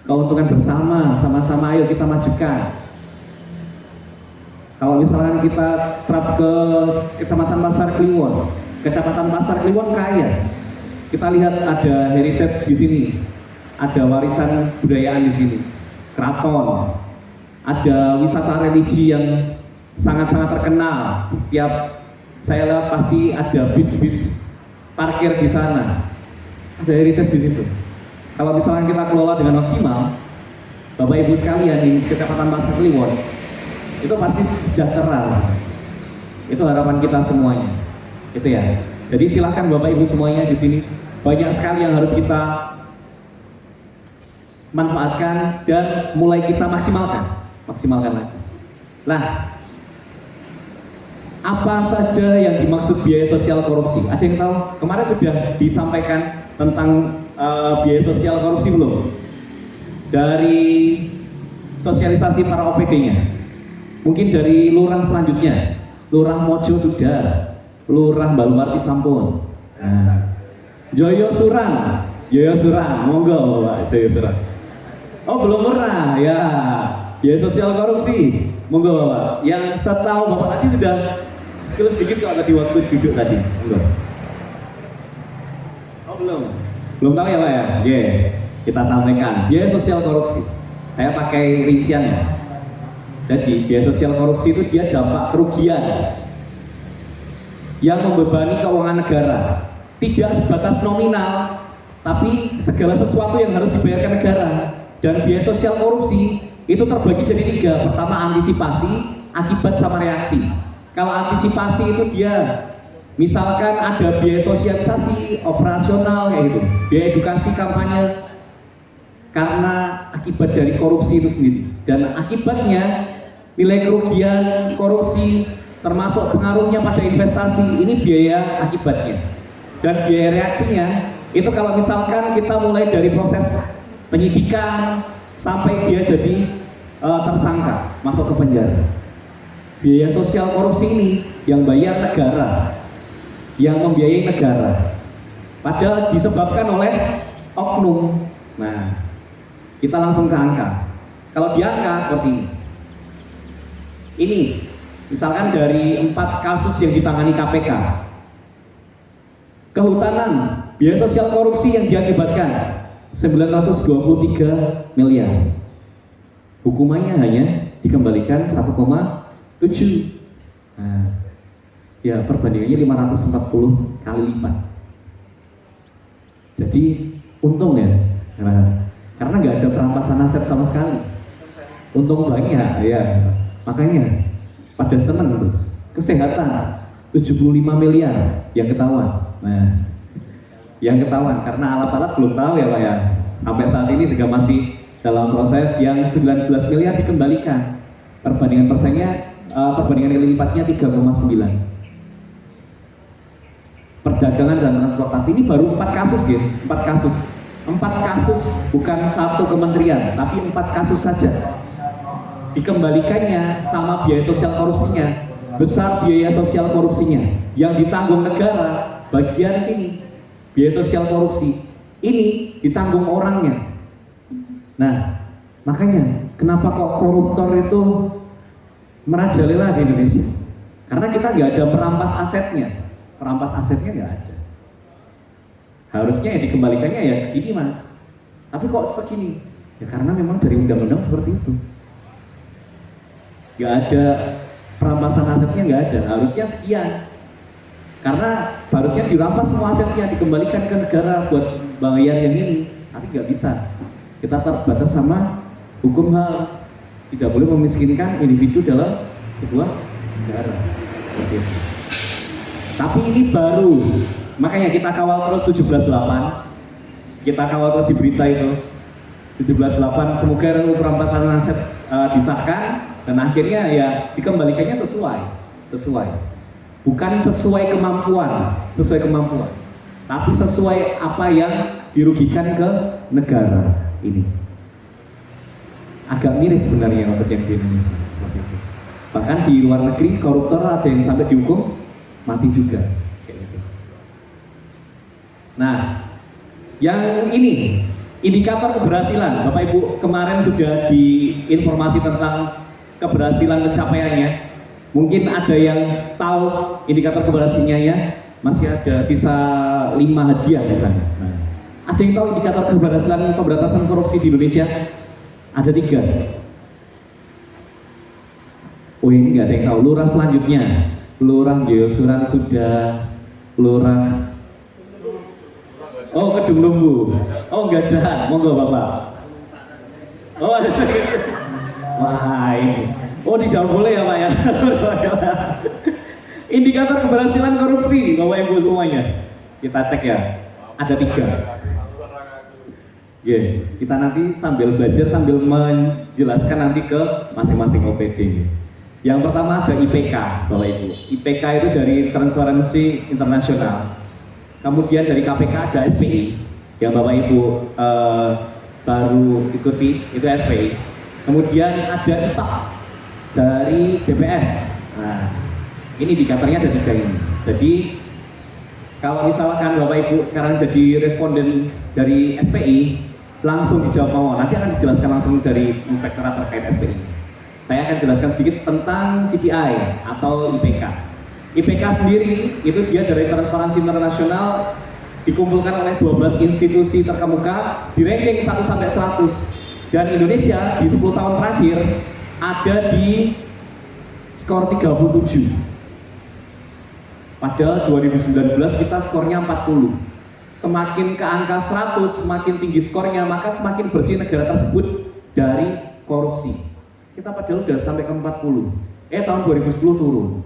keuntungan bersama, sama-sama ayo kita majukan. Kalau misalkan kita terap ke Kecamatan Pasar Kliwon, Kecamatan Pasar Kliwon kaya. Kita lihat ada heritage di sini, ada warisan budayaan di sini, keraton, ada wisata religi yang sangat-sangat terkenal. Setiap saya lihat pasti ada bis-bis parkir di sana, ada heritage di situ. Kalau misalkan kita kelola dengan maksimal, Bapak Ibu sekalian di Kecamatan Pasar Kliwon, itu pasti sejahtera. Itu harapan kita semuanya, gitu ya. Jadi silahkan Bapak Ibu semuanya di sini, banyak sekali yang harus kita manfaatkan dan mulai kita maksimalkan lagi. Nah, apa saja yang dimaksud biaya sosial korupsi? Ada yang tahu? Kemarin sudah disampaikan tentang biaya sosial korupsi belum? Dari sosialisasi para OPD-nya. Mungkin dari lurah selanjutnya, lurah Mojo sudah, lurah Baluwarti sampun. Nah, Joyo Surang, monggo Pak Joyo Surang. Oh belum pernah ya, biaya sosial korupsi, monggo Bapak. Yang setahu Bapak tadi sudah sekilas sedikit kalau tadi waktu duduk tadi, monggo. Oh belum tahu ya Pak ya? Yeah. Kita sampaikan biaya sosial korupsi. Saya pakai rinciannya. Jadi biaya sosial korupsi itu dia dampak kerugian yang membebani keuangan negara, tidak sebatas nominal, tapi segala sesuatu yang harus dibayarkan negara. Dan biaya sosial korupsi itu terbagi jadi 3. Pertama antisipasi, akibat sama reaksi. Kalau antisipasi itu dia misalkan ada biaya sosialisasi, operasional kayak gitu, biaya edukasi, kampanye, karena akibat dari korupsi itu sendiri. Dan akibatnya nilai kerugian korupsi termasuk pengaruhnya pada investasi, ini biaya akibatnya. Dan biaya reaksinya itu kalau misalkan kita mulai dari proses penyidikan sampai dia jadi tersangka, masuk ke penjara. Biaya sosial korupsi ini yang bayar negara, yang membiayai negara, padahal disebabkan oleh oknum. Nah, kita langsung ke angka. Kalau di angka seperti ini misalkan dari 4 kasus yang ditangani KPK, kehutanan, biaya sosial korupsi yang diakibatkan 923 miliar. Hukumannya hanya dikembalikan 1,7. Nah, ya perbandingannya 540 kali lipat. Jadi untung ya, karena nggak ada perampasan aset sama sekali. Untung banyak ya. Makanya pada seneng tuh. Kesehatan 75 miliar yang ketahuan. Nah, yang ketahuan karena alat-alat belum tahu ya Pak ya. Sampai saat ini juga masih dalam proses yang 19 miliar dikembalikan. Perbandingan persennya perbandingan kali lipatnya 3,9. Perdagangan dan transportasi ini baru 4 kasus ya, 4 kasus. 4 kasus bukan satu kementerian, tapi 4 kasus saja. Dikembalikannya sama biaya sosial korupsinya, besar biaya sosial korupsinya. Yang ditanggung negara bagian sini, biaya sosial korupsi. Ini ditanggung orangnya. Nah, makanya kenapa kok koruptor itu merajalela di Indonesia? Karena kita nggak ada perampas asetnya. Perampas asetnya nggak ada. Harusnya ya dikembalikannya ya segini mas. Tapi kok segini? Ya karena memang dari undang-undang seperti itu. Nggak ada perampasan asetnya, nggak ada. Harusnya sekian. Karena harusnya dirampas semua asetnya, dikembalikan ke negara buat bayar yang ini. Tapi nggak bisa. Kita terbatas sama hukum HAM. Tidak boleh memiskinkan individu dalam sebuah negara. Seperti itu. Tapi ini baru, makanya kita kawal terus 17.8. Kita kawal terus di berita itu 17.8. Semoga RUU perampasan aset disahkan dan akhirnya ya dikembalikannya sesuai. Bukan sesuai kemampuan, tapi sesuai apa yang dirugikan ke negara ini. Agak miris sebenarnya yang terjadi di Indonesia seperti itu. Bahkan di luar negeri koruptor ada yang sampai dihukum mati juga kayak gitu. Nah, yang ini indikator keberhasilan, Bapak Ibu kemarin sudah diinformasi tentang keberhasilan pencapaiannya. Mungkin ada yang tahu indikator keberhasilannya ya, masih ada sisa 5 hadiah misalnya. Nah, ada yang tahu indikator keberhasilan pemberantasan korupsi di Indonesia? Ada 3. Oh ini nggak ada yang tahu. Lurah selanjutnya. Lurah Joyosuran sudah, Lurah Kedung Lumbu. Oh Gajahan, monggo Bapak. Oh ada Gajahan. Wah ini. Oh tidak boleh ya Pak ya. Indikator keberhasilan korupsi Bapak Ibu semuanya. Kita cek ya. Ada 3. Kita nanti sambil belajar sambil menjelaskan nanti ke masing-masing OPD. Yang pertama ada IPK, Bapak Ibu. IPK itu dari Transparency International. Kemudian dari KPK ada SPI, yang Bapak Ibu baru ikuti, itu SPI. Kemudian ada IPAK dari BPS. Nah, ini indikatornya ada 3 ini. Jadi kalau misalkan Bapak Ibu sekarang jadi responden dari SPI, langsung dijawab mau. Nanti akan dijelaskan langsung dari inspektorat terkait SPI. Saya akan jelaskan sedikit tentang CPI atau IPK. IPK sendiri itu dia dari Transparansi Internasional, dikumpulkan oleh 12 institusi terkemuka di ranking 1 sampai 100. Dan Indonesia di 10 tahun terakhir ada di skor 37. Padahal 2019 kita skornya 40. Semakin ke angka 100, semakin tinggi skornya, maka semakin bersih negara tersebut dari korupsi. Kita padahal udah sampai ke 40. Tahun 2010 turun.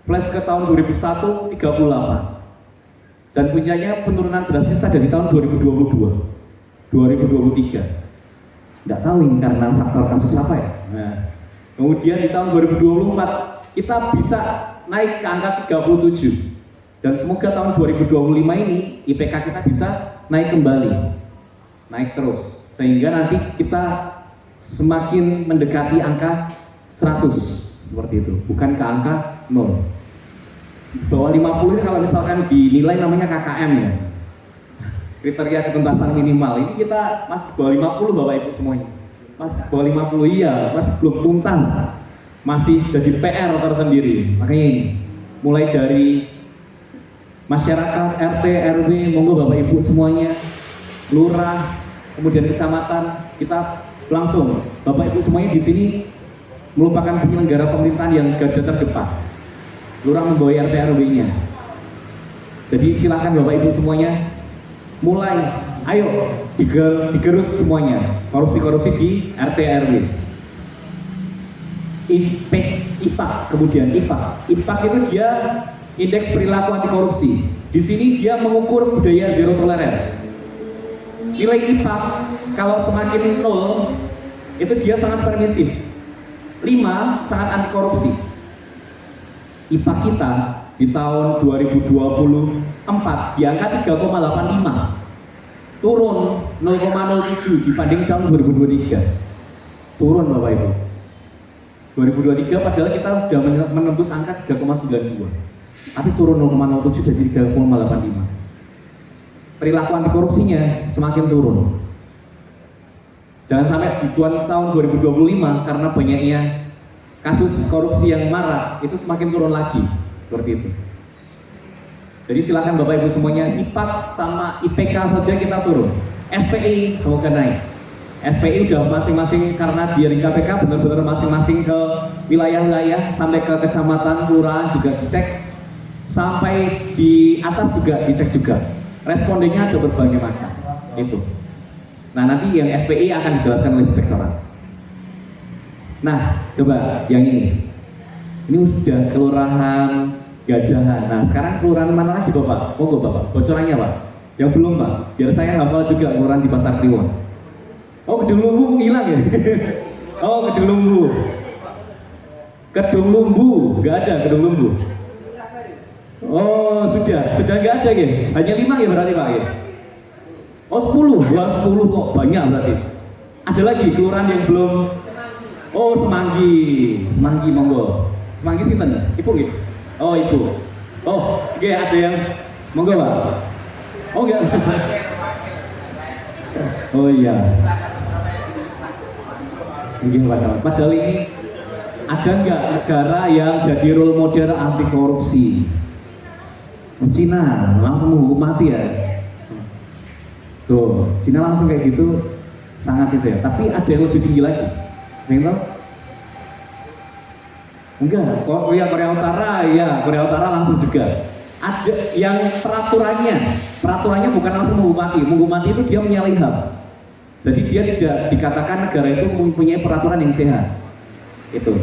Flash ke tahun 2001 38. Dan puncaknya penurunan drastis ada di tahun 2022. 2023. Nggak tahu ini karena faktor kasus apa ya. Nah, kemudian di tahun 2024 kita bisa naik ke angka 37. Dan semoga tahun 2025 ini IPK kita bisa naik kembali. Naik terus. Sehingga nanti kita semakin mendekati angka 100 seperti itu, bukan ke angka 0. Di bawah 50 ini kalau misalkan dinilai namanya KKM ya, kriteria ketuntasan minimal. Ini kita masih di bawah 50 Bapak Ibu semuanya, masih di bawah 50 iya, masih belum tuntas, masih jadi PR tersendiri. Makanya ini mulai dari masyarakat, RT, RW, monggo Bapak Ibu semuanya, lurah, kemudian kecamatan, kita langsung Bapak Ibu semuanya di sini merupakan penyelenggara pemerintahan yang garda terdepan. Lurah membawa RT RW-nya. Jadi silakan Bapak Ibu semuanya mulai, ayo digerus semuanya korupsi-korupsi di RT RW. IPAK, kemudian IPAK itu dia indeks perilaku anti korupsi. Di sini dia mengukur budaya zero tolerance. Nilai IPAK kalau semakin 0 itu dia sangat permisif. 5 sangat anti korupsi. IPA kita di tahun 2024 di angka 3,85, turun 0,07 dibanding tahun 2023. Turun Bapak Ibu. 2023 padahal kita sudah menembus angka 3,92, tapi turun 0,07 dari 3,85. Perilaku anti korupsinya semakin turun. Jangan sampai di tahun 2025 karena banyaknya kasus korupsi yang marak itu semakin turun lagi, seperti itu. Jadi silakan Bapak Ibu semuanya, IPAK sama IPK saja kita turun. SPI semoga naik. SPI udah masing-masing karena dia di KPK benar-benar masing-masing ke wilayah-wilayah sampai ke kecamatan, kelurahan juga dicek, sampai di atas juga dicek juga. Respondennya ada berbagai macam. Itu. Nah nanti yang SPI akan dijelaskan oleh inspektorat. Nah coba yang ini sudah kelurahan Gajahan. Nah sekarang kelurahan mana lagi Bapak? Monggo Bapak, bocorannya Pak. Yang belum Pak, biar saya hafal juga kelurahan di Pasar Kliwon. Oh Kedung Lumbu menghilang ya? Oh Kedung Lumbu. Kedung Lumbu, nggak ada Kedung Lumbu. Oh sudah nggak ada ya? Hanya 5 ya berarti Pak ya? Oh 10, wah 10 kok banyak berarti. Ada lagi kelurahan yang belum. Oh Semanggi monggo. Semanggi sinten? Ibu nggih? Oh Ibu. Oh nggih ada yang monggo Pak. Oh enggak. Oh iya. Nggih Pak Camat. Padahal ini ada nggak negara yang jadi role model anti korupsi? Cina langsung menghukum mati ya. Tuh, Cina langsung kayak gitu, sangat itu ya. Tapi ada yang lebih tinggi lagi. Yang tahu? Enggak, Korea Utara, ya Korea Utara langsung juga. Ada yang peraturannya bukan langsung menghukum mati itu dia menyalahi HAM. Jadi dia tidak dikatakan negara itu mempunyai peraturan yang sehat. Itu.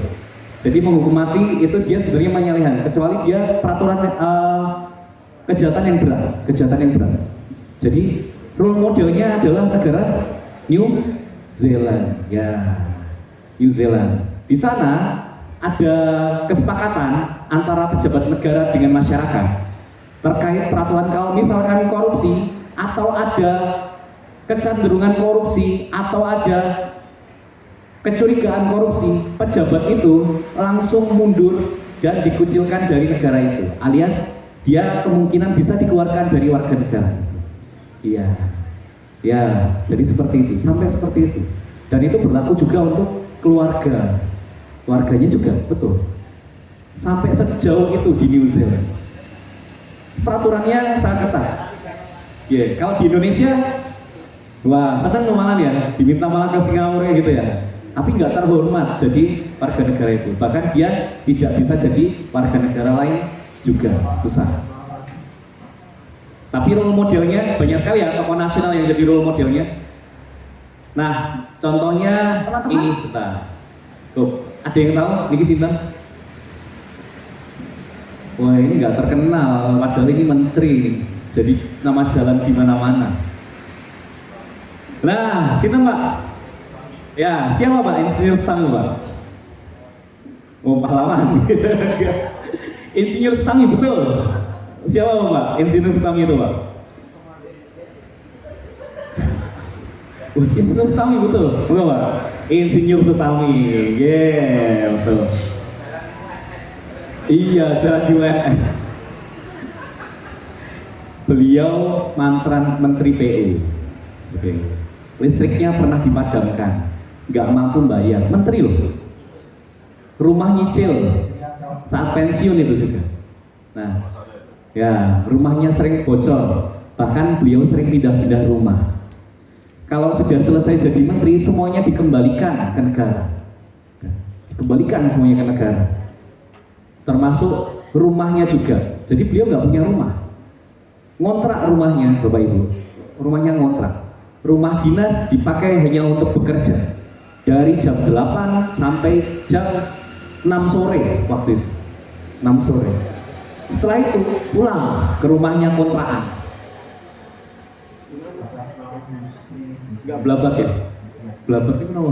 Jadi menghukum mati itu dia sebenarnya menyalahi HAM, kecuali dia peraturan kejahatan yang berat. Jadi role modelnya adalah negara New Zealand. Ya, New Zealand. Di sana ada kesepakatan antara pejabat negara dengan masyarakat terkait peraturan kalau misalkan korupsi atau ada kecenderungan korupsi atau ada kecurigaan korupsi, pejabat itu langsung mundur dan dikucilkan dari negara itu, alias dia kemungkinan bisa dikeluarkan dari warga negara itu. Iya, ya, jadi seperti itu, sampai seperti itu. Dan itu berlaku juga untuk keluarganya juga, betul. Sampai sejauh itu di New Zealand. Peraturannya sangat ketat. Ya, kalau di Indonesia, wah, senang malah ya, diminta malah ke Singapura gitu ya. Tapi nggak terhormat jadi warga negara itu. Bahkan dia tidak bisa jadi warga negara lain juga, susah. Tapi role modelnya banyak sekali ya, tokoh nasional yang jadi role modelnya. Nah, contohnya teman-teman? Ini kita. Tuh, ada yang tahu? Niki sinten? Wah, ini nggak terkenal, padahal ini menteri nih. Jadi nama jalan di mana-mana. Nah, sinten Pak? Ya, siapa Pak? Insinyur Stangi Pak. Oh, pahlawan. Insinyur Stangi betul. Siapa Pak? Insinyur Stangi itu Pak. Insinyur Stangi betul. Enggak Pak? Insinyur Stangi. Yeah, betul. Iya, jalan di UNS. Beliau mantan Menteri PU. Oke. Listriknya pernah dipadamkan, nggak mampu bayar. Menteri loh. Rumah nyicil saat pensiun itu juga. Nah, ya rumahnya sering bocor. Bahkan beliau sering pindah-pindah rumah. Kalau sudah selesai jadi menteri, semuanya dikembalikan ke negara. Dikembalikan semuanya ke negara. Termasuk rumahnya juga. Jadi beliau nggak punya rumah. Ngontrak rumahnya, Bapak Ibu. Rumahnya ngontrak. Rumah dinas dipakai hanya untuk bekerja. Dari jam 8 sampai jam 6 sore waktu itu. 6 sore. Setelah itu pulang ke rumahnya kontrakan. Nggak belabak ya? Belabak itu kenapa?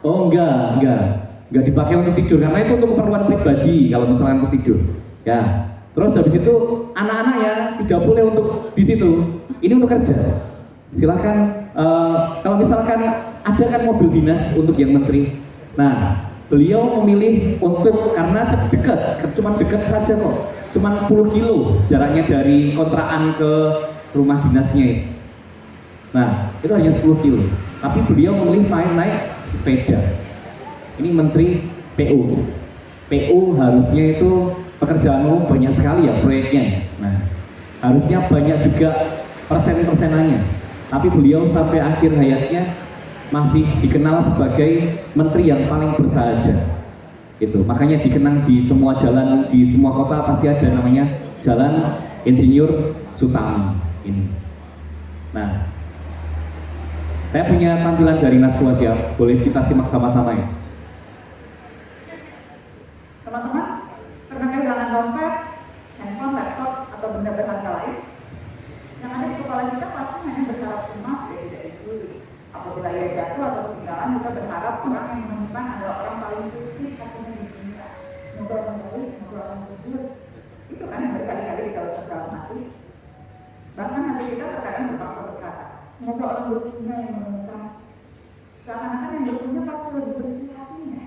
Oh enggak dipakai untuk tidur karena itu untuk keperluan pribadi kalau misalnya untuk tidur. Ya, terus habis itu anak-anaknya tidak boleh untuk di situ. Ini untuk kerja. Silahkan kalau misalkan ada kan mobil dinas untuk yang menteri. Nah, beliau memilih untuk karena dekat, cuma dekat saja kok. Cuma 10 kilo jaraknya dari kontrakan ke rumah dinasnya. Nah, itu hanya 10 kilo. Tapi beliau memilih naik sepeda. Ini menteri PU. PU harusnya itu pekerjaan umum banyak sekali ya proyeknya. Nah, harusnya banyak juga persen-persenannya. Tapi beliau sampai akhir hayatnya masih dikenal sebagai menteri yang paling bersahaja. Gitu. Makanya dikenang di semua jalan, di semua kota pasti ada namanya Jalan Insinyur Sutami ini. Nah, saya punya tampilan dari Najwa Shihab, boleh kita simak sama-sama ya. Teman-teman, pernah kehilangan dompet, handphone, laptop, atau benda berharga lain? Yang ada di kepala kita pasti hanya berharap emas dan tidak dicuri. Apabila ia jatuh atau ketinggalan, kita berharap orang yang menemukan adalah orang paling putih hatinya di dunia. Semoga orang baik, semoga orang jujur. Itu kan yang berkali-kali kita ucap dalam hati. Bahkan hati kita terkadang berpaksa berkata, semoga orang berpunya yang menemukan. Seakan-akan yang berpunya pasti lebih bersih hatinya.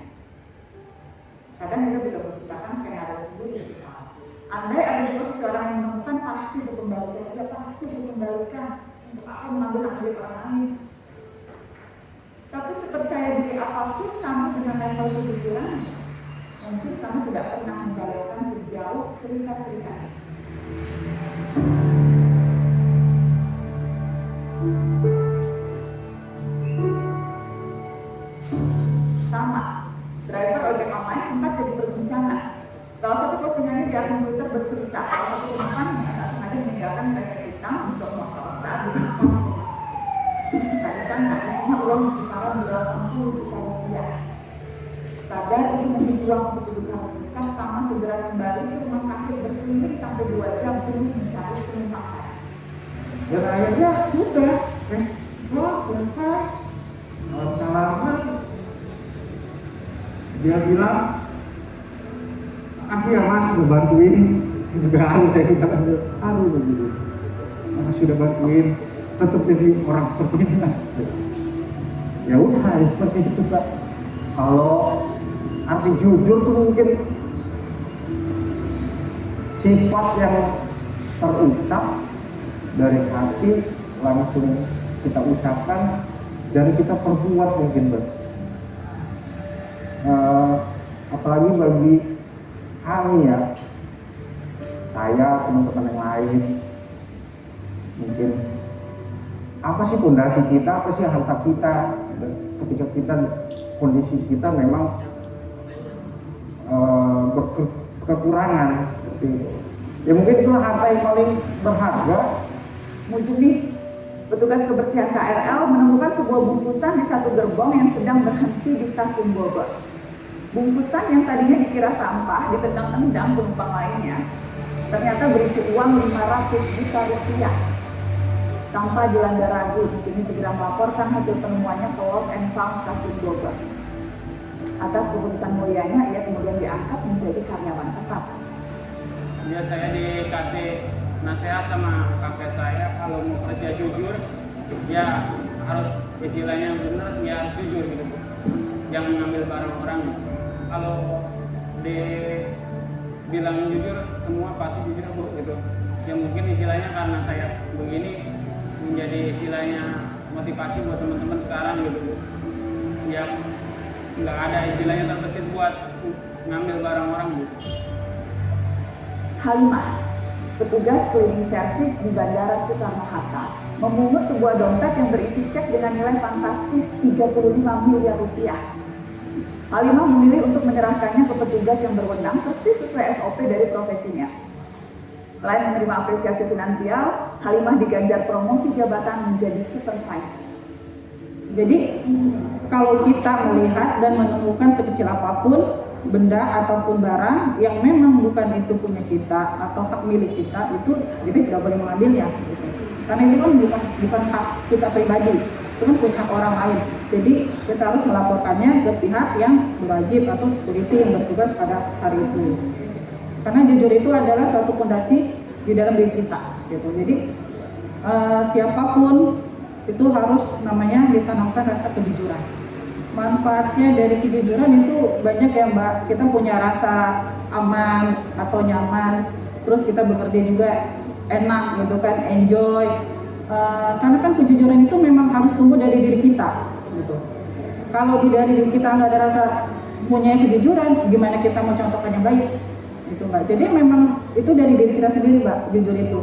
Kadang kita juga menciptakan skenario sendiri. Andai ada di posisi orang yang menemukan, pasti dikembalikan. Dia pasti dikembalikan untuk apa mengambil hak milik orang lain. Tapi sepercaya diri apapun kamu dengan level kejujuran, mungkin kamu tidak pernah menggalaukan sejauh cerita-cerita. Tamat, driver ojek online sempat jadi perbincangan. Salah satu postingannya di akun Twitter bercerita salah satu penumpang yang tak sengaja meninggalkan kresek hitam di jok motor saat diangkut. Tak disangka isinya uang kisaran 80 juta rupiah. Sadar itu mungkin uang untuk kebutuhan besar, Tama segera kembali ke rumah sakit berkeliling sampai 2 jam demi mencari penumpang lain. Dan akhirnya udah, selesai. Salaman. Dia bilang, makasih ya mas udah bantuin. Saya juga harus, saya bilang aduh begitu. Makasih udah bantuin. Tetap jadi orang seperti ini mas. Ya udah, ya seperti itu Pak. Kalau arti jujur tuh mungkin sifat yang terucap dari hati langsung kita ucapkan dan kita perbuat mungkin Mbak. Apalagi bagi kami ya, saya, teman-teman yang lain, mungkin apa sih fondasi kita, apa sih harta kita ketika kita kondisi kita memang kekurangan gitu. Ya mungkin itulah harta yang paling berharga. Mujuni, petugas kebersihan KRL menemukan sebuah bungkusan di satu gerbong yang sedang berhenti di stasiun Bogor. Bungkusan yang tadinya dikira sampah ditendang-tendang penumpang lainnya, ternyata berisi uang 500 juta rupiah. Tanpa dilanda ragu, Mujuni segera melaporkan hasil penemuannya ke Lost and Found stasiun Bogor. Atas keputusan mulianya, ia kemudian diangkat menjadi karyawan tetap. Ya, saya dikasih nasihat sama kakek saya kalau mau kerja jujur, ya harus istilahnya benar, ya harus jujur gitu. Jangan ngambil barang orang. Kalau dibilang jujur, semua pasti jujur Bu gitu. Ya mungkin istilahnya karena saya begini menjadi istilahnya motivasi buat teman-teman sekarang gitu Bu. Yang nggak ada istilahnya terbesit buat ngambil barang orang Bu. Halimah, petugas cleaning service di Bandara Soekarno-Hatta, memungut sebuah dompet yang berisi cek dengan nilai fantastis 35 miliar rupiah. Halimah memilih untuk menyerahkannya ke petugas yang berwenang persis sesuai SOP dari profesinya. Selain menerima apresiasi finansial, Halimah diganjar promosi jabatan menjadi supervisor. Jadi kalau kita melihat dan menemukan sekecil apapun benda ataupun barang yang memang bukan itu punya kita atau hak milik kita, itu tidak boleh mengambilnya gitu. Karena itu kan bukan hak kita pribadi. itu kan punya hak orang lain. Jadi kita harus melaporkannya ke pihak yang berwajib atau security yang bertugas pada hari itu. Karena jujur itu adalah suatu fondasi di dalam diri kita, gitu. Jadi siapapun itu harus namanya ditanamkan rasa kejujuran. Manfaatnya dari kejujuran itu banyak ya Mbak. Kita punya rasa aman atau nyaman, terus kita bekerja juga enak gitu kan, enjoy. Karena kan kejujuran itu memang harus tumbuh dari diri kita gitu. Kalau dari diri kita nggak ada rasa punya kejujuran, gimana kita mau contohkan yang baik gitu Mbak. Jadi memang itu dari diri kita sendiri Mbak, jujur itu.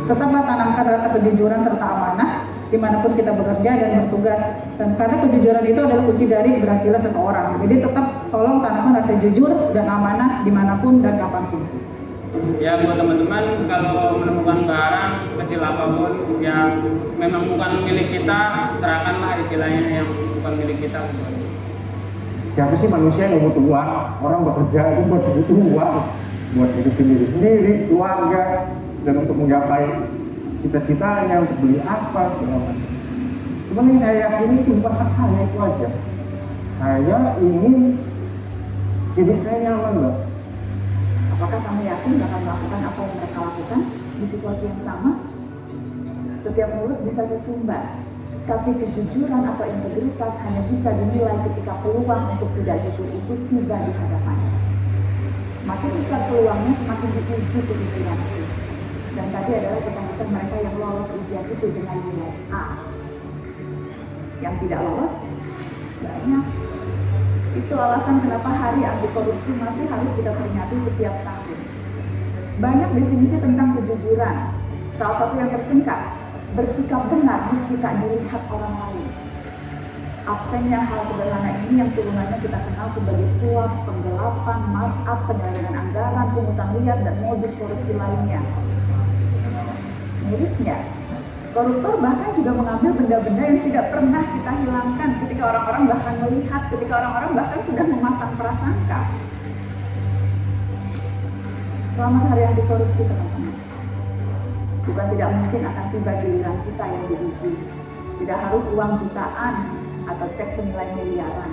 Tetaplah tanamkan rasa kejujuran serta amanah dimanapun kita bekerja dan bertugas. Dan karena kejujuran itu adalah kunci dari keberhasilan seseorang. Jadi tetap tolong tanamkan rasa jujur dan amanah dimanapun dan kapanpun. Ya buat teman-teman, kalau menemukan barang sekecil apapun yang memang bukan milik kita, serahkanlah istilahnya yang bukan milik kita. Siapa sih manusia yang butuh uang? Orang bekerja itu butuh uang buat hidupin diri sendiri, keluarga, dan untuk menggapai cita-citanya, untuk beli apa segala macam. Cuman yang saya yakini itu bukan hak saya, itu aja. Saya ingin hidup saya nyaman Mbak. Apakah kamu yakin bakal melakukan apa yang mereka lakukan di situasi yang sama? Setiap mulut bisa sesumbar, tapi kejujuran atau integritas hanya bisa dinilai ketika peluang untuk tidak jujur itu tiba di hadapannya. Semakin besar peluangnya, semakin diuji kejujuran itu. Dan tadi adalah kisah-kisah mereka yang lolos ujian itu dengan nilai A. Yang tidak lolos, banyak. Itu alasan kenapa hari anti korupsi masih harus kita peringati setiap tahun. Banyak definisi tentang kejujuran. Salah satu yang tersingkat, bersikap benar meski tak dilihat orang lain. Absennya hal sederhana ini yang turunannya kita kenal sebagai suap, penggelapan, markup, penyelewengan anggaran, pungutan liar, dan modus korupsi lainnya. Mirisnya, koruptor bahkan juga mengambil benda-benda yang tidak pernah kita hilangkan ketika orang-orang bahkan melihat, ketika orang-orang bahkan sudah memasang prasangka. Selamat Hari Anti Korupsi teman-teman. Bukan tidak mungkin akan tiba giliran kita yang diuji. Tidak harus uang jutaan atau cek senilai miliaran.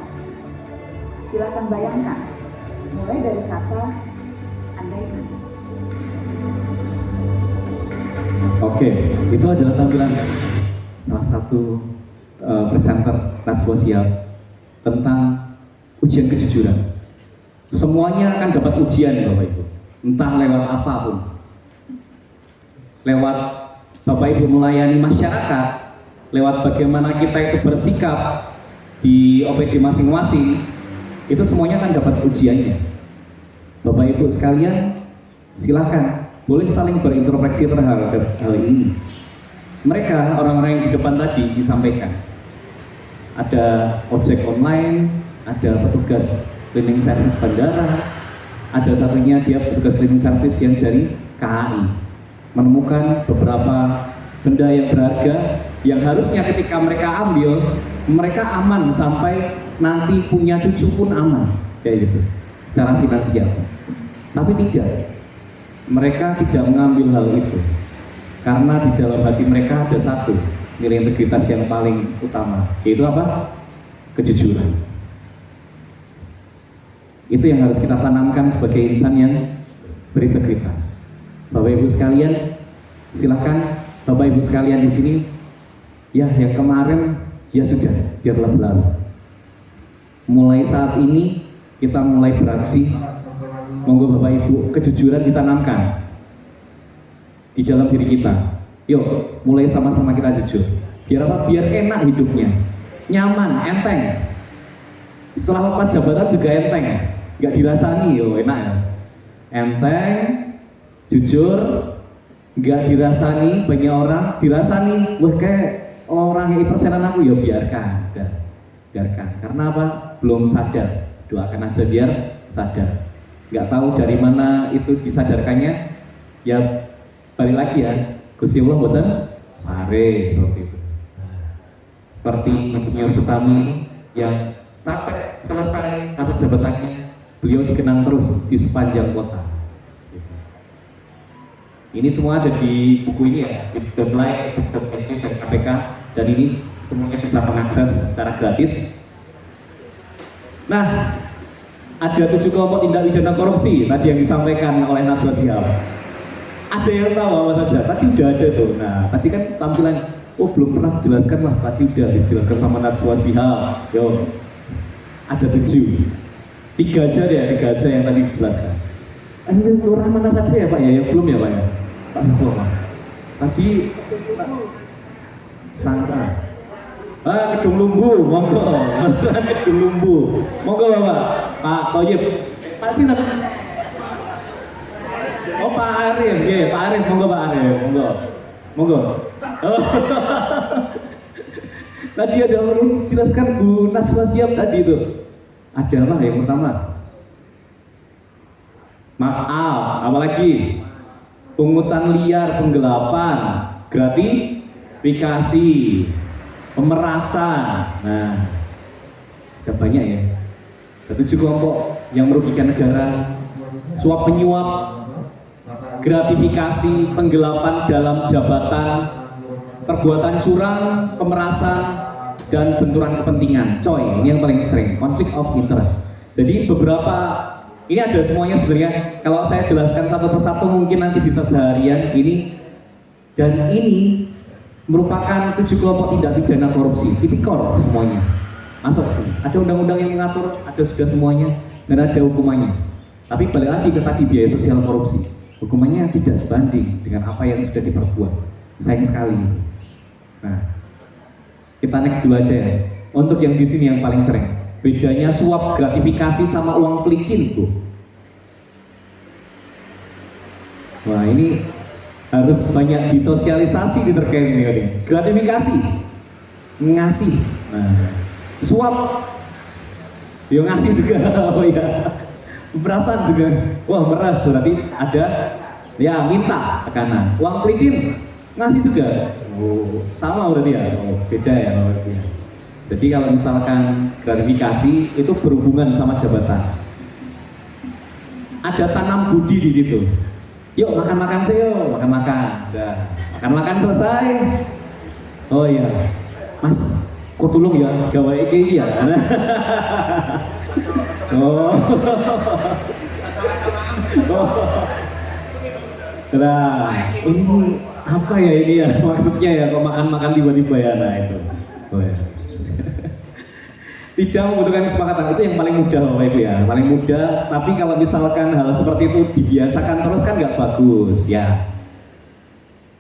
Silahkan bayangkan, mulai dari kata andaikan. Oke, itu adalah tampilan salah satu presenter Najwa Shihab tentang ujian kejujuran. Semuanya akan dapat ujian Bapak Ibu, entah lewat apapun. Lewat Bapak Ibu melayani masyarakat, lewat bagaimana kita itu bersikap di OPD masing-masing, itu semuanya akan dapat ujiannya. Bapak Ibu sekalian, silakan boleh saling berintrospeksi terhadap hal ini. Mereka, orang-orang yang di depan tadi disampaikan, ada ojek online, ada petugas cleaning service bandara, ada satunya dia petugas cleaning service yang dari KAI, menemukan beberapa benda yang berharga yang harusnya ketika mereka ambil, mereka aman sampai nanti punya cucu pun aman, kayak gitu, secara finansial. Tapi tidak, mereka tidak mengambil hal itu karena di dalam hati mereka ada satu nilai integritas yang paling utama, yaitu apa? Kejujuran. Itu yang harus kita tanamkan sebagai insan yang berintegritas. Bapak Ibu sekalian, silakan Bapak Ibu sekalian di sini, ya yang kemarin ya sudah, biarlah berlalu. Mulai saat ini kita mulai beraksi. Monggo Bapak Ibu, kejujuran ditanamkan di dalam diri kita. Yuk, mulai sama-sama kita jujur. Biar apa? Biar enak hidupnya, nyaman, enteng. Setelah lepas jabatan juga enteng, nggak dirasani, yo enak ya. Enteng, jujur, nggak dirasani banyak orang, dirasani, wah kayak orang yang persenan aku, ya biarkan, biarkan. Karena apa? Belum sadar, doakan aja biar sadar. Nggak tahu dari mana itu disadarkannya, ya balik lagi ya, Gusti Allah buatan sare seperti itu. Seperti Insinyur Sutami yang sampai selesai masa jabatannya, beliau dikenang terus di sepanjang kota. Ini semua ada di buku ini ya, di Donlai dari KPK, dan ini semuanya bisa mengakses secara gratis. Nah, ada 7 kelompok tindak pidana korupsi tadi yang disampaikan oleh Najwa Shihab. Ada yang tahu apa saja? Tadi udah ada tuh. Nah, tadi kan tampilan, oh belum pernah dijelaskan mas, tadi udah dijelaskan sama Najwa Shihab. Yo, ada 7. 3 aja deh, 3 aja yang tadi dijelaskan. Ini lurah mana saja ya Pak ya? Yang belum ya Pak ya? Pak Siswa Pak. Tadi Sangka. Kedung Lumbu, monggo. Kedung Lumbu. Monggo Bapak. Pak Toyib. Pak Cinta. Oh Pak Arif, ya Pak Arif, monggo Pak Arif, monggo. Monggo. Oh. Tadi ada yang dijelaskan Bu Najwa Shihab tadi itu. Ada apa yang pertama? Maaf, apalagi pungutan liar, penggelapan, gratifikasi, pemerasan. Nah, ada banyak ya. Ada 7 kelompok yang merugikan negara, suap penyuap, gratifikasi, penggelapan dalam jabatan, perbuatan curang, pemerasan, dan benturan kepentingan. Coy, ini yang paling sering, conflict of interest. Jadi beberapa ini ada semuanya sebenarnya. Kalau saya jelaskan satu persatu mungkin nanti bisa seharian ini. Dan ini merupakan 7 kelompok tindak pidana korupsi, tipikor semuanya. Masuk ke sini. Ada undang-undang yang mengatur, ada sudah semuanya, dan ada hukumannya. Tapi balik lagi ke tadi biaya sosial korupsi. Hukumannya tidak sebanding dengan apa yang sudah diperbuat. Sayang sekali itu. Nah, kita next dulu aja ya. Untuk yang di sini yang paling sering. Bedanya suap gratifikasi sama uang pelicin, Bu. Wah, ini harus banyak disosialisasi di terkait ini. Gratifikasi, ngasih. Nah, suap, yo ngasih juga. Oh ya, pemerasan juga. Wah, meras berarti ada, ya minta tekanan. Uang pelicin, ngasih juga. Oh, sama berarti ya. Oh, beda ya berarti ya. Jadi kalau misalkan gratifikasi itu berhubungan sama jabatan. Ada tanam budi di situ. Yuk makan-makan sih, yuk makan-makan. Udah, makan-makan selesai. Oh iya, Mas, kok tolong ya, gawe iki ya. Oh. Oh. Nah, ini apa ya ini ya maksudnya ya kok makan-makan tiba-tiba ya, nah itu. Oh ya. Tidak membutuhkan kesepakatan, itu yang paling mudah Bapak Ibu ya, paling mudah. Tapi kalau misalkan hal seperti itu dibiasakan terus kan nggak bagus ya.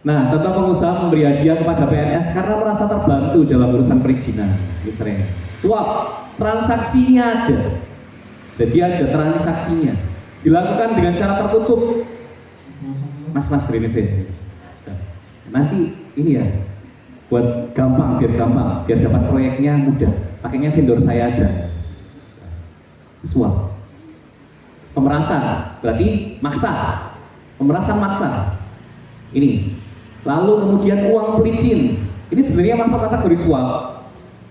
Nah, contoh pengusaha memberi hadiah kepada PNS karena merasa terbantu dalam urusan perizinan, misalnya. Suap, transaksinya ada. Jadi ada transaksinya. Dilakukan dengan cara tertutup. Mas ini sih. Nanti ini ya, buat gampang, biar dapat proyeknya mudah. Pakainya vendor saya aja. Suap. Pemerasan, berarti maksa. Pemerasan maksa. Ini. Lalu kemudian uang pelicin. Ini sebenarnya masuk kategori suap.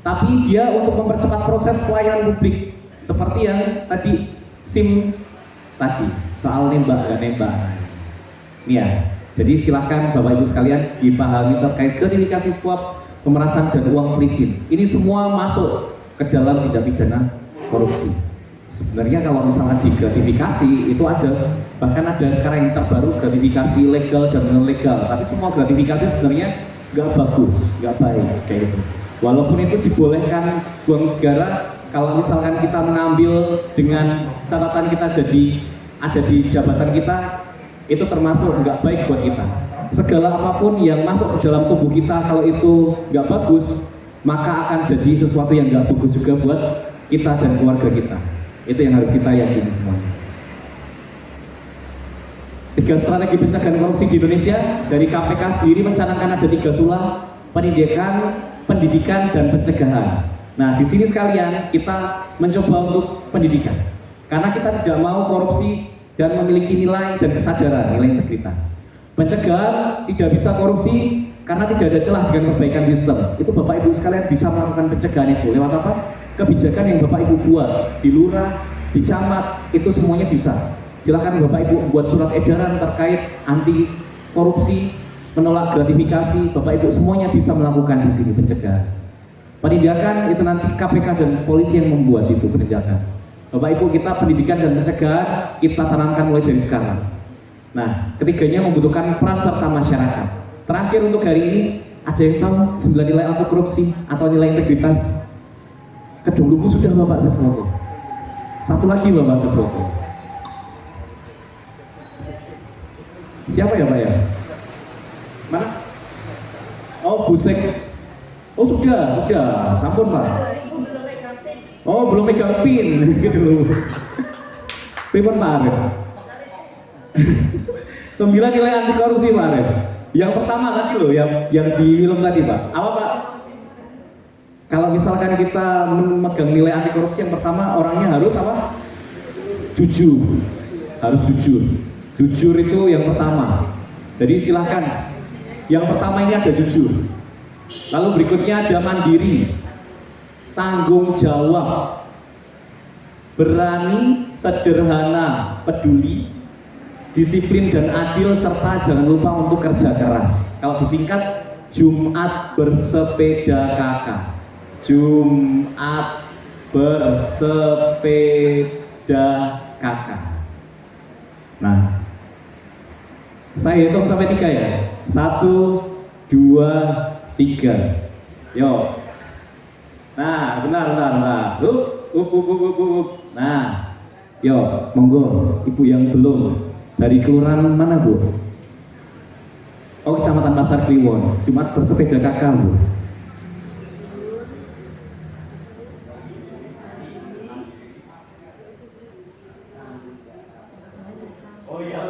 Tapi dia untuk mempercepat proses pelayanan publik. Seperti yang tadi SIM tadi, soal nembak. Ini ya. Jadi silahkan Bapak Ibu sekalian dipahami terkait gratifikasi suap, pemerasan dan uang pelicin. Ini semua masuk ke dalam tindak pidana korupsi. Sebenarnya kalau misalnya di gratifikasi itu ada, bahkan ada sekarang yang terbaru gratifikasi legal dan non legal. Tapi semua gratifikasi sebenarnya nggak bagus, nggak baik kayak gitu. Walaupun itu dibolehkan uang negara, kalau misalkan kita mengambil dengan catatan kita jadi ada di jabatan kita, itu termasuk nggak baik buat kita. Segala apapun yang masuk ke dalam tubuh kita kalau itu nggak bagus, maka akan jadi sesuatu yang nggak bagus juga buat kita dan keluarga kita. Itu yang harus kita yakini semuanya. 3 strategi pencegahan korupsi di Indonesia dari KPK sendiri mencanangkan ada 3 sula: pendidikan dan pencegahan. Nah, di sini sekalian kita mencoba untuk pendidikan, karena kita tidak mau korupsi dan memiliki nilai dan kesadaran, nilai integritas. Pencegahan tidak bisa korupsi karena tidak ada celah dengan perbaikan sistem. Itu Bapak Ibu sekalian bisa melakukan pencegahan itu lewat apa? Kebijakan yang Bapak Ibu buat di lurah, di camat, itu semuanya bisa. Silakan Bapak Ibu buat surat edaran terkait anti korupsi, menolak gratifikasi, Bapak Ibu semuanya bisa melakukan di sini pencegahan. Penindakan itu nanti KPK dan polisi yang membuat itu penindakan. Bapak Ibu, kita pendidikan dan pencegahan kita tanamkan mulai dari sekarang. Nah, ketiganya membutuhkan peran serta masyarakat. Terakhir untuk hari ini, ada yang tahu 9 nilai anti korupsi atau nilai integritas? Kedulumu sudah Bapak Siswoko. Satu lagi Bapak Siswoko. Siapa ya Pak ya? Mana? Oh, Busek. Oh sudah, sampun Pak. Oh belum megang pin gitu. Pripun Pak Arif? 9 nilai anti korupsi Pak Arif. Yang pertama tadi loh, yang di film tadi Pak. Apa Pak? Kalau misalkan kita memegang nilai anti korupsi, yang pertama orangnya harus apa? Jujur. Harus jujur. Jujur itu yang pertama. Jadi silahkan. Yang pertama ini ada jujur. Lalu berikutnya ada mandiri, tanggung jawab, berani, sederhana, peduli, disiplin dan adil, serta jangan lupa untuk kerja keras. Kalau disingkat, Jumat bersepeda kakak. Jumat bersepeda kakak. Nah, saya hitung sampai 3 ya. 1, 2, 3. Yo. Nah, bentar. Nah, yo, monggo ibu yang belum. Dari kelurahan mana Bu? Oh, Kecamatan Pasar Kliwon. Jumat bersepeda kakak Bu. Oh iya.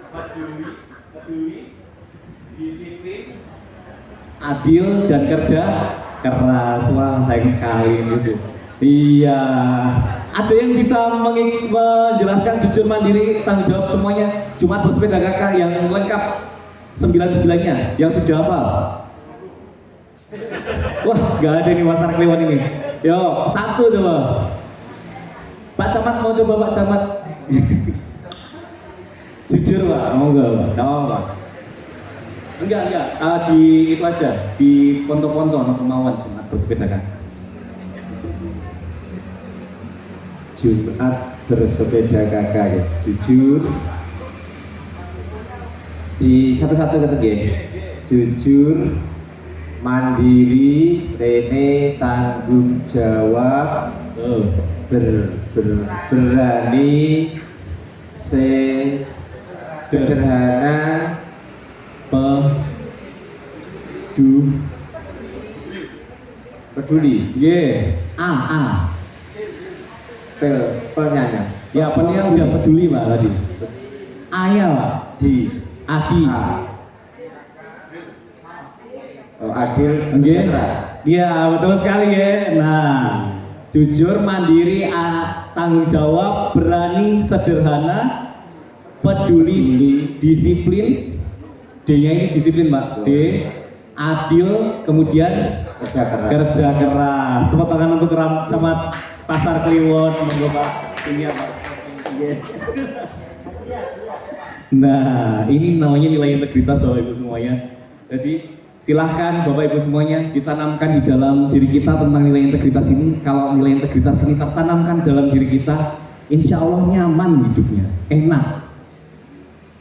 Peduli, disiplin, adil dan kerja keras. Wah, sayang sekali ini. Iya, ada yang bisa menjelaskan jujur, mandiri, tanggung jawab semuanya Jumat bersepeda kakak yang lengkap 9-9-nya yang sudah hafal? Wah, nggak ada nih Pasar Kliwon ini. Yo, 1 coba. Pak Camat mau coba Pak Camat. Jujur Pak, mau nggak Pak? Nggak mau Pak? Enggak. Di itu aja, di Ponto-Ponto, kemauan Jumat bersepeda kakak. Jumat bersepeda kakak ya. Jujur di satu-satu kata jujur, mandiri, rene, tanggung jawab, berani, sederhana, peduli. Penyanyi. Ya, penyanyi udah peduli Pak tadi. Ayah Pak. Adi. Oh, adil, kerja keras. Iya, betul sekali ya. Nah, jujur, mandiri, tanggung jawab, berani, sederhana, peduli, disiplin. D-nya ini disiplin Pak. D, adil, kemudian kerja keras. Tepuk tangan untuk Camat Pasar Kliwon, monggo Pak. Ini ya Pak. Nah, ini namanya nilai integritas Bapak Ibu semuanya. Jadi silahkan Bapak Ibu semuanya ditanamkan di dalam diri kita tentang nilai integritas ini. Kalau nilai integritas ini tertanamkan dalam diri kita, insya Allah nyaman hidupnya, enak.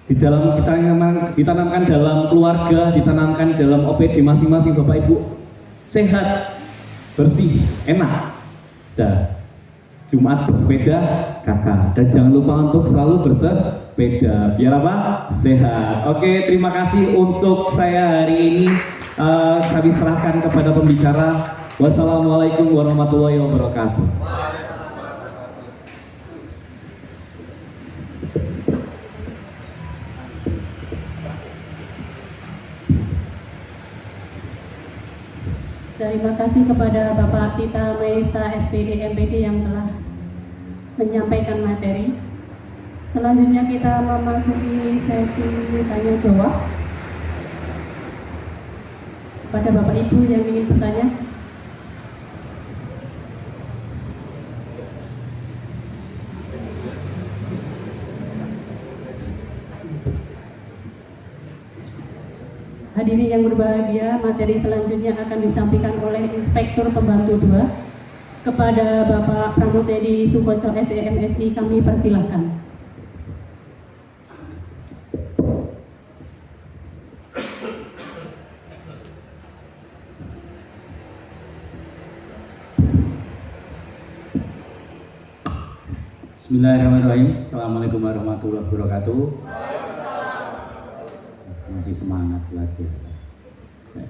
Ditanamkan dalam keluarga, ditanamkan dalam OPD masing-masing Bapak Ibu, sehat, bersih, enak. Dah. Jumat bersepeda kakak, dan jangan lupa untuk selalu bersepeda biar apa? Sehat. Oke, terima kasih untuk saya hari ini. Kami serahkan kepada pembicara. Wassalamualaikum warahmatullahi wabarakatuh. Terima kasih kepada Bapak Tita Maesta SPD MPD yang telah menyampaikan materi. Selanjutnya kita memasuki sesi tanya jawab. Kepada Bapak Ibu yang ingin bertanya. Hadirin yang berbahagia, materi selanjutnya akan disampaikan oleh Inspektur Pembantu 2 kepada Bapak Pramudedi Sukoco SEMSI. Kami persilahkan. Bismillahirrahmanirrahim. Assalamualaikum warahmatullahi wabarakatuh. Masih semangat luar biasa.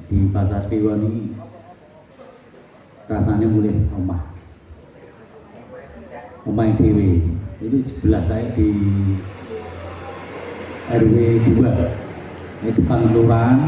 Di Pasar Kliwon ini rasanya mulai omah dewe. Ini sebelah saya di RW 2 di depan kelurahan.